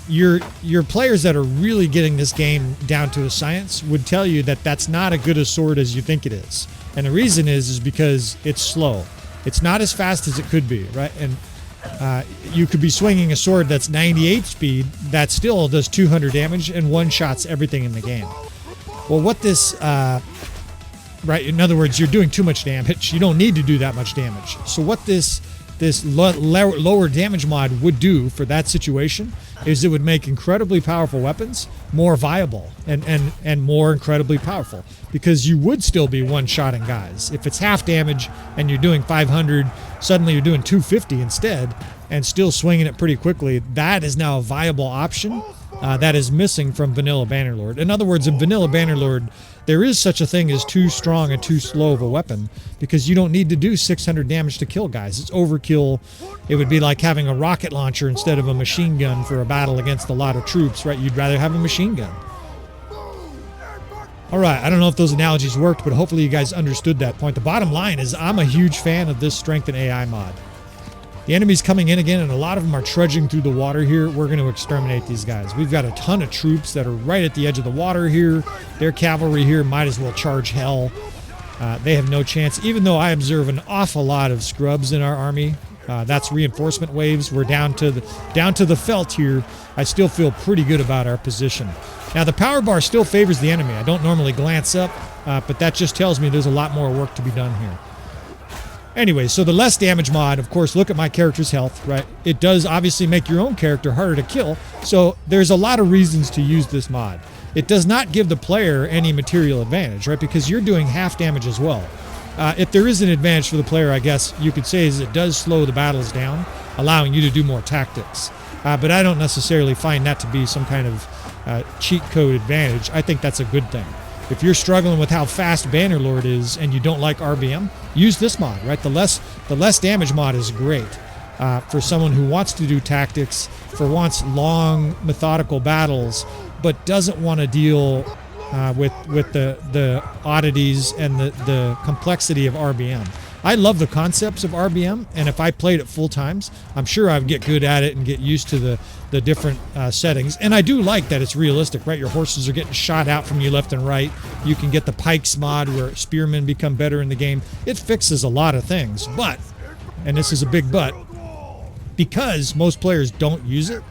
Your players that are really getting this game down to a science would tell you that that's not as good a sword as you think it is. And the reason is because it's slow. It's not as fast as it could be, right? And you could be swinging a sword that's 98 speed that still does 200 damage and one-shots everything in the game. Well, what this... right, in other words, you're doing too much damage. You don't need to do that much damage. So what this lower damage mod would do for that situation is it would make incredibly powerful weapons more viable and more incredibly powerful, because you would still be one-shotting guys. If it's half damage and you're doing 500, suddenly you're doing 250 instead and still swinging it pretty quickly. That is now a viable option that is missing from vanilla Bannerlord. In other words, in vanilla Bannerlord, there is such a thing as too strong and too slow of a weapon, because you don't need to do 600 damage to kill guys. It's overkill. It would be like having a rocket launcher instead of a machine gun for a battle against a lot of troops, right? You'd rather have a machine gun. All right, I don't know if those analogies worked, but hopefully you guys understood that point. The bottom line is I'm a huge fan of this Strength and AI mod. The enemy's coming in again, and a lot of them are trudging through the water here. We're going to exterminate these guys. We've got a ton of troops that are right at the edge of the water here. Their cavalry here might as well charge hell. They have no chance, even though I observe an awful lot of scrubs in our army. That's reinforcement waves. We're down to the felt here. I still feel pretty good about our position. Now, the power bar still favors the enemy. I don't normally glance up, but that just tells me there's a lot more work to be done here. Anyway, so the less damage mod, of course, look at my character's health, right? It does obviously make your own character harder to kill, so there's a lot of reasons to use this mod. It does not give the player any material advantage, right? Because you're doing half damage as well. If there is an advantage for the player, I guess you could say, is it does slow the battles down, allowing you to do more tactics. But I don't necessarily find that to be some kind of cheat code advantage. I think that's a good thing. If you're struggling with how fast Bannerlord is and you don't like RBM, use this mod, right? The less damage mod is great for someone who wants to do tactics, wants long, methodical battles, but doesn't want to deal with the oddities and the complexity of RBM. I love the concepts of RBM, and if I played it full times, I'm sure I would get good at it and get used to the different settings. And I do like that it's realistic, right? Your horses are getting shot out from you left and right. You can get the pikes mod where spearmen become better in the game. It fixes a lot of things, but, and this is a big but, because most players don't use it,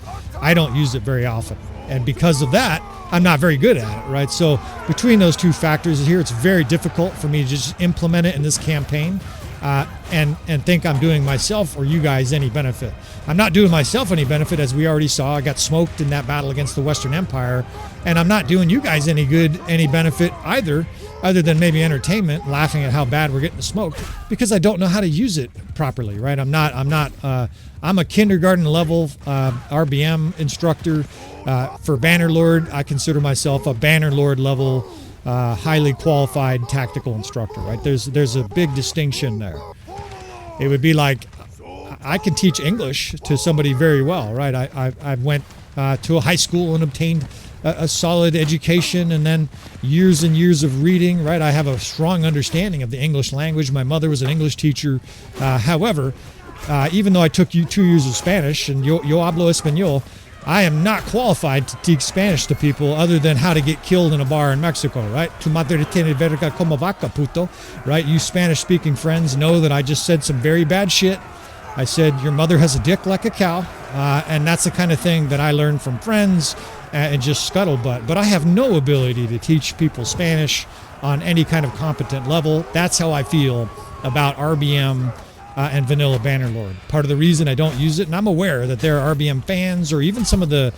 I don't use it very often. And because of that, I'm not very good at it, right? So between those two factors here, it's very difficult for me to just implement it in this campaign and think I'm doing myself or you guys any benefit. I'm not doing myself any benefit, as we already saw. I got smoked in that battle against the Western Empire, and I'm not doing you guys any good, any benefit either, other than maybe entertainment, laughing at how bad we're getting smoked, because I don't know how to use it properly, right? I'm a kindergarten level RBM instructor. For Bannerlord, I consider myself a Bannerlord level highly qualified tactical instructor, right? There's a big distinction there. It would be like I can teach English to somebody very well, right? I went to a high school and obtained a solid education, and then years and years of reading, right? I have a strong understanding of the English language. My mother was an English teacher. However, even though I took 2 years of Spanish and yo hablo español, I am not qualified to teach Spanish to people other than how to get killed in a bar in Mexico, right? Tu madre tiene verga como vaca, puto, right? You Spanish-speaking friends know that I just said some very bad shit, I said, your mother has a dick like a cow. And that's the kind of thing that I learned from friends and just scuttlebutt. But I have no ability to teach people Spanish on any kind of competent level. That's how I feel about RBM and vanilla Bannerlord. Part of the reason I don't use it, and I'm aware that there are RBM fans or even some of the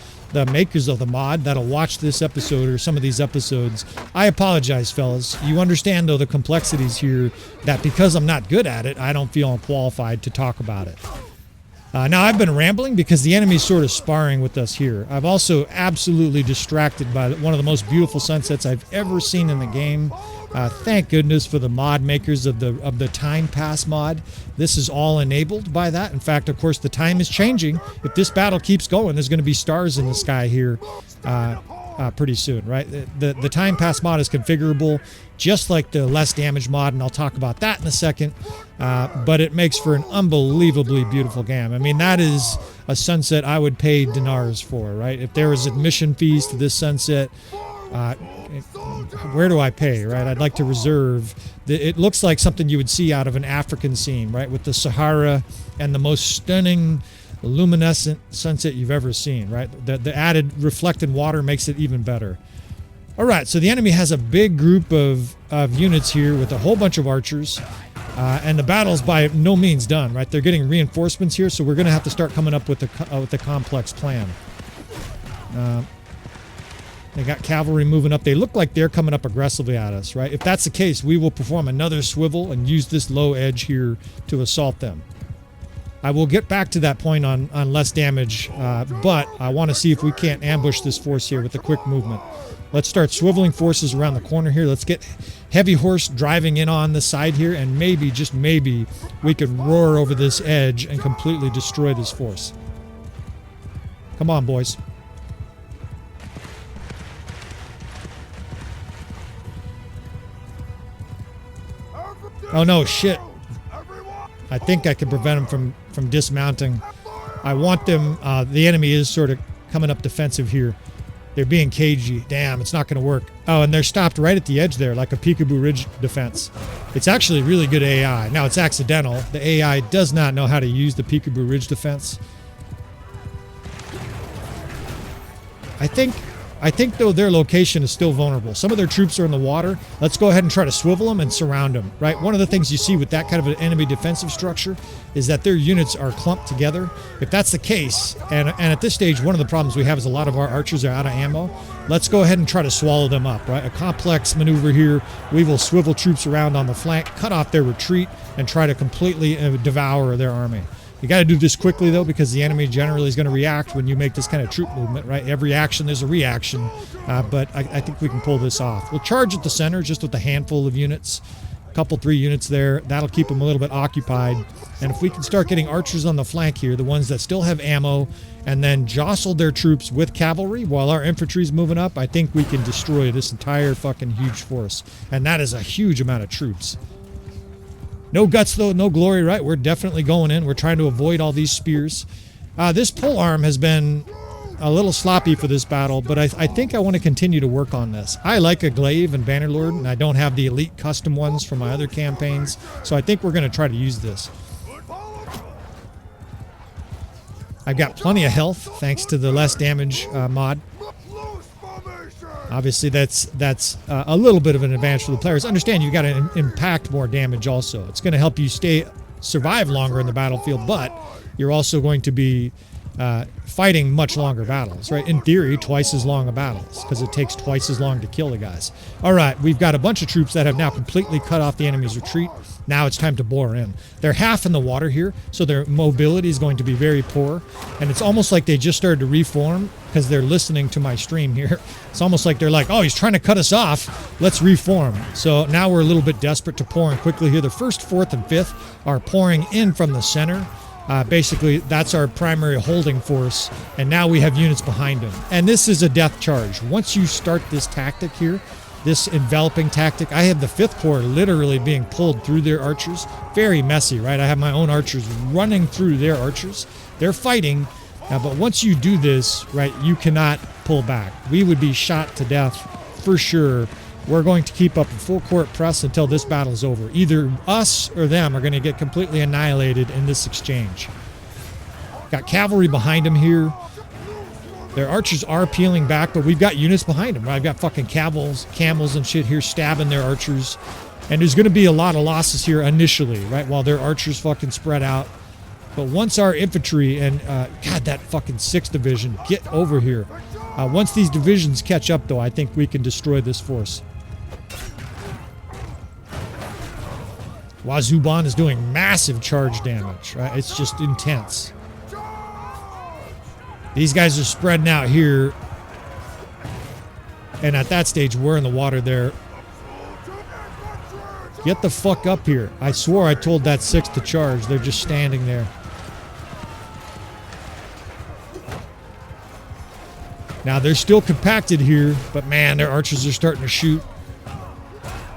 makers of the mod that'll watch this episode or some of these episodes. I apologize, fellas. You understand, though, the complexities here, that because I'm not good at it, I don't feel qualified to talk about it. Now, I've been rambling because the enemy's sort of sparring with us here. I've also absolutely distracted by one of the most beautiful sunsets I've ever seen in the game. Thank goodness for the mod makers of the time pass mod. This is all enabled by that. In fact, of course, the time is changing. If this battle keeps going, there's going to be stars in the sky here pretty soon, right? The time pass mod is configurable just like the less damage mod, and I'll talk about that in a second. But it makes for an unbelievably beautiful game. I mean, that is a sunset I would pay dinars for, right? If there was admission fees to this sunset, where do I pay, right? I'd like to reserve. It looks like something you would see out of an African scene, right? With the Sahara and the most stunning luminescent sunset you've ever seen, right? The added reflected water makes it even better. All right, so the enemy has a big group of units here with a whole bunch of archers. And the battle's by no means done, right? They're getting reinforcements here, so we're going to have to start coming up with a complex plan. They got cavalry moving up. They look like they're coming up aggressively at us, right? If that's the case, we will perform another swivel and use this low edge here to assault them. I will get back to that point on less damage, but I want to see if we can't ambush this force here with a quick movement. Let's start swiveling forces around the corner here. Let's get heavy horse driving in on the side here, and maybe, just maybe, we could roar over this edge and completely destroy this force. Come on, boys. Oh no, shit. I think I can prevent them from dismounting. I want them, the enemy is sort of coming up defensive here. They're being cagey. Damn, it's not going to work. Oh, and they're stopped right at the edge there, like a peekaboo ridge defense. It's actually really good AI. Now, it's accidental. The AI does not know how to use the peekaboo ridge defense. I think, though, their location is still vulnerable. Some of their troops are in the water. Let's go ahead and try to swivel them and surround them, right? One of the things you see with that kind of an enemy defensive structure is that their units are clumped together. If that's the case, and at this stage, one of the problems we have is a lot of our archers are out of ammo. Let's go ahead and try to swallow them up, right? A complex maneuver here. We will swivel troops around on the flank, cut off their retreat, and try to completely devour their army. You got to do this quickly, though, because the enemy generally is going to react when you make this kind of troop movement, right? Every action, there's a reaction, but I think we can pull this off. We'll charge at the center just with a handful of units, a couple, 3 units there. That'll keep them a little bit occupied. And if we can start getting archers on the flank here, the ones that still have ammo, and then jostle their troops with cavalry while our infantry's moving up, I think we can destroy this entire fucking huge force. And that is a huge amount of troops. No guts, though, no glory, right? We're definitely going in. We're trying to avoid all these spears. This pole arm has been a little sloppy for this battle, but I think I want to continue to work on this. I like a glaive and Bannerlord, and I don't have the elite custom ones from my other campaigns, so I think we're going to try to use this. I've got plenty of health, thanks to the less damage mod. Obviously, that's a little bit of an advantage for the players. Understand, you've got to impact more damage also. It's going to help you survive longer in the battlefield, but you're also going to be fighting much longer battles, right? In theory, twice as long of battles, because it takes twice as long to kill the guys. All right, we've got a bunch of troops that have now completely cut off the enemy's retreat. Now it's time to bore in. They're half in the water here, so their mobility is going to be very poor. And it's almost like they just started to reform because they're listening to my stream here. It's almost like they're like, oh, he's trying to cut us off. Let's reform. So now we're a little bit desperate to pour in quickly here. The 1st, 4th, and 5th are pouring in from the center. Basically, that's our primary holding force, and now we have units behind them. And this is a death charge. Once you start this tactic here, this enveloping tactic, I have the 5th Corps literally being pulled through their archers. Very messy, right? I have my own archers running through their archers. They're fighting, but once you do this, right, you cannot pull back. We would be shot to death for sure we're going to keep up a full court press until this battle is over. Either us or them are going to get completely annihilated in this exchange. Got cavalry behind them here. Their archers are peeling back, but we've got units behind them. Right? I've got fucking camels and shit here stabbing their archers. And there's going to be a lot of losses here initially, right? While their archers fucking spread out. But once our infantry and, God, that fucking 6th division, get over here. Once these divisions catch up, though, I think we can destroy this force. Wazuban is doing massive charge damage, right? It's just intense. These guys are spreading out here. And at that stage, we're in the water there. Get the fuck up here. I swore I told that 6 to charge. They're just standing there. Now, they're still compacted here, but man, their archers are starting to shoot.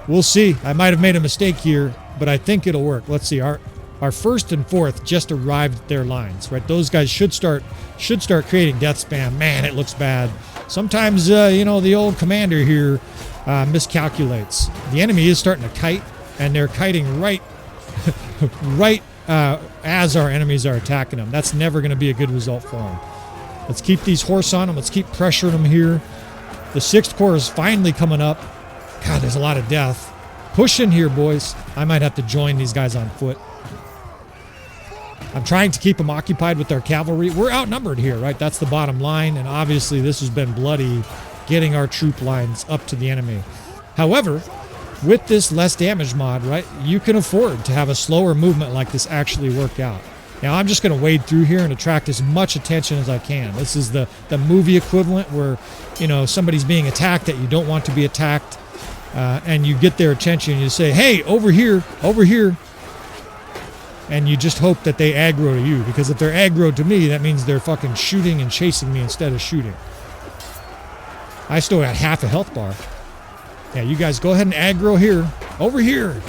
We'll see. I might have made a mistake here, but I think it'll work. Let's see. Our 1st and 4th just arrived at their lines, right? Those guys should start creating death spam. Man, it looks bad. Sometimes, you know, the old commander here miscalculates. The enemy is starting to kite, and they're kiting right as our enemies are attacking them. That's never going to be a good result for them. Let's keep these horse on them. Let's keep pressuring them here. The 6th Corps is finally coming up. God, there's a lot of death. Push in here, boys. I might have to join these guys on foot. I'm trying to keep them occupied with their cavalry. We're outnumbered here, right? That's the bottom line, and obviously this has been bloody, getting our troop lines up to the enemy. However, with this less damage mod, right, you can afford to have a slower movement like this actually work out. Now, I'm just going to wade through here and attract as much attention as I can. This is the movie equivalent where, you know, somebody's being attacked that you don't want to be attacked, and you get their attention and you say, hey, over here, over here. And you just hope that they aggro to you, because if they're aggro to me, that means they're fucking shooting and chasing me instead of shooting. I still got half a health bar. Yeah, you guys go ahead and aggro here. Over here.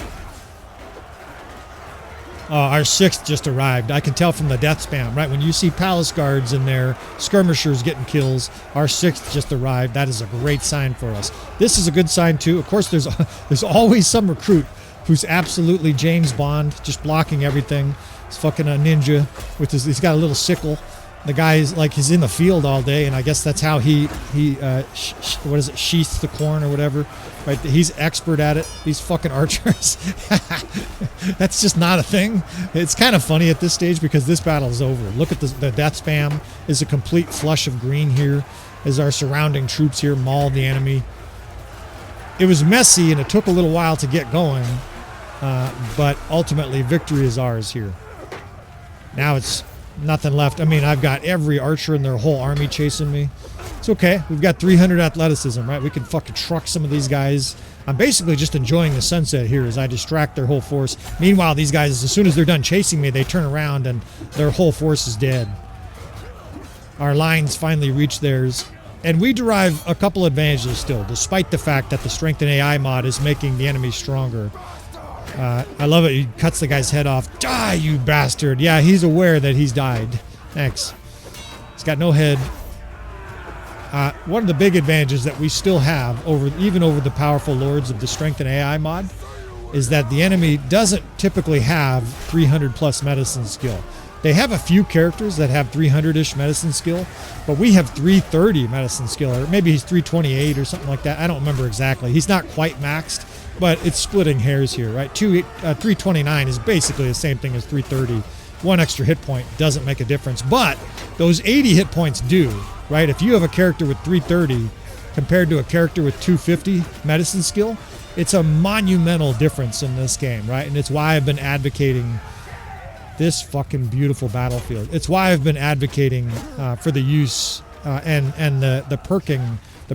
Our 6th just arrived. I can tell from the death spam, right? When you see palace guards and their skirmishers getting kills, our 6th just arrived. That is a great sign for us. This is a good sign too. Of course, there's always some recruit who's absolutely James Bond, just blocking everything. He's fucking a ninja with his. He's got a little sickle. The guy is like, he's in the field all day, and I guess that's how he what is it, sheaths the corn or whatever. Right? He's expert at it. These fucking archers. That's just not a thing. It's kind of funny at this stage because this battle is over. Look at the death spam is a complete flush of green here as our surrounding troops here maul the enemy. It was messy and it took a little while to get going, but ultimately victory is ours here. Now it's nothing left. I mean, I've got every archer in their whole army chasing me. It's okay. We've got 300 athleticism, right? We can fucking truck some of these guys. I'm basically just enjoying the sunset here as I distract their whole force. Meanwhile, these guys, as soon as they're done chasing me, they turn around and their whole force is dead. Our lines finally reach theirs. And we derive a couple advantages still, despite the fact that the Strength and AI mod is making the enemy stronger. I love it. He cuts the guy's head off. Die, you bastard. Yeah, he's aware that he's died. Thanks. He's got no head. One of the big advantages that we still have, even over the powerful lords of the Strength and AI mod, is that the enemy doesn't typically have 300 plus medicine skill. They have a few characters that have 300-ish medicine skill, but we have 330 medicine skill, or maybe he's 328 or something like that. I don't remember exactly. He's not quite maxed, but it's splitting hairs here, right? 329 is basically the same thing as 330. One extra hit point doesn't make a difference, but those 80 hit points do, right? If you have a character with 330 compared to a character with 250 medicine skill, it's a monumental difference in this game, right? And it's why I've been advocating this fucking beautiful battlefield. It's why I've been advocating for the use and the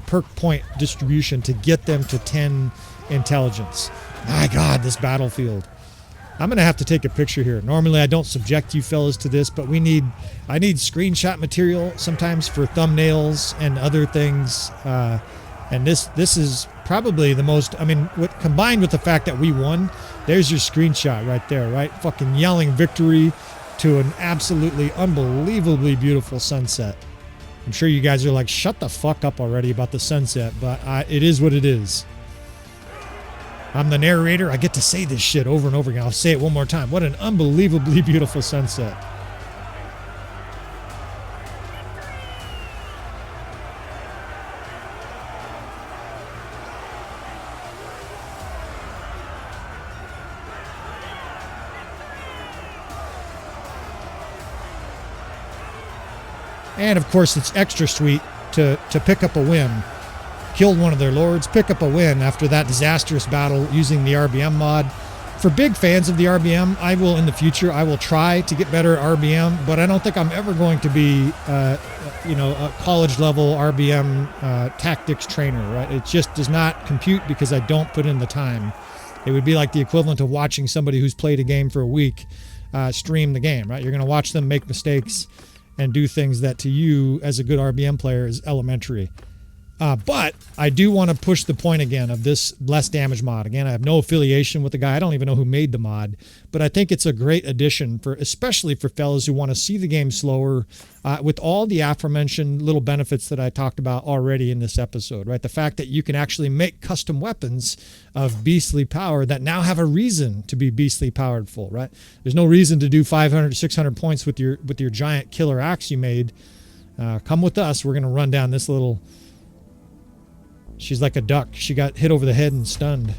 perk point distribution to get them to 10 intelligence. My God, this battlefield. I'm gonna have to take a picture here. Normally I don't subject you fellas to this, but I need screenshot material sometimes for thumbnails and other things. And this is probably the most, I mean, combined with the fact that we won, there's your screenshot right there, right? Fucking yelling victory to an absolutely unbelievably beautiful sunset. I'm sure you guys are like, shut the fuck up already about the sunset, but it is what it is. I'm the narrator. I get to say this shit over and over again. I'll say it one more time. What an unbelievably beautiful sunset. And of course, it's extra sweet to pick up a win. Killed one of their lords, pick up a win after that disastrous battle using the RBM mod. For big fans of the RBM, I will in the future, I will try to get better at RBM, but I don't think I'm ever going to be, a college level RBM tactics trainer, right? It just does not compute because I don't put in the time. It would be like the equivalent of watching somebody who's played a game for a week stream the game, right? You're going to watch them make mistakes and do things that to you as a good RBM player is elementary. But I do want to push the point again of this less damage mod. Again, I have no affiliation with the guy. I don't even know who made the mod, but I think it's a great addition for, especially for fellas who want to see the game slower, with all the aforementioned little benefits that I talked about already in this episode, right? The fact that you can actually make custom weapons of beastly power that now have a reason to be beastly powerful, right? There's no reason to do 500, 600 points with your giant killer axe you made. Come with us. We're going to run down this little... She's like a duck. She got hit over the head and stunned.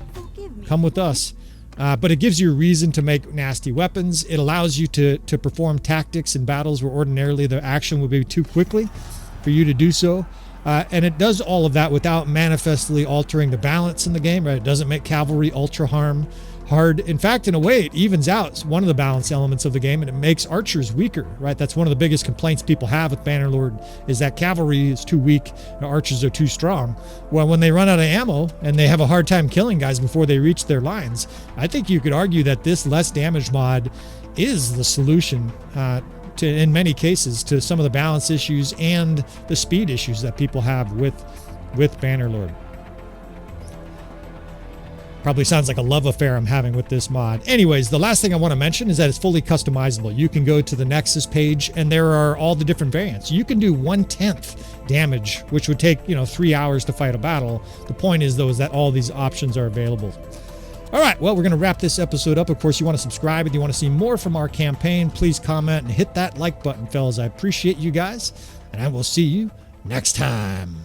Come with us. But it gives you a reason to make nasty weapons. It allows you to perform tactics in battles where ordinarily the action would be too quickly for you to do so. And it does all of that without manifestly altering the balance in the game, right? It doesn't make cavalry ultra hard. In fact, in a way, it evens out one of the balance elements of the game, and it makes archers weaker, right? That's one of the biggest complaints people have with Bannerlord, is that cavalry is too weak and archers are too strong. Well, when they run out of ammo and they have a hard time killing guys before they reach their lines, I think you could argue that this less damage mod is the solution in many cases, to some of the balance issues and the speed issues that people have with Bannerlord. Probably sounds like a love affair I'm having with this mod. Anyways, the last thing I want to mention is that it's fully customizable. You can go to the Nexus page and there are all the different variants. You can do 1/10 damage, which would take, 3 hours to fight a battle. The point is, though, is that all these options are available. All right, well, we're going to wrap this episode up. Of course, you want to subscribe if you want to see more from our campaign. Please comment and hit that like button, fellas. I appreciate you guys, and I will see you next time.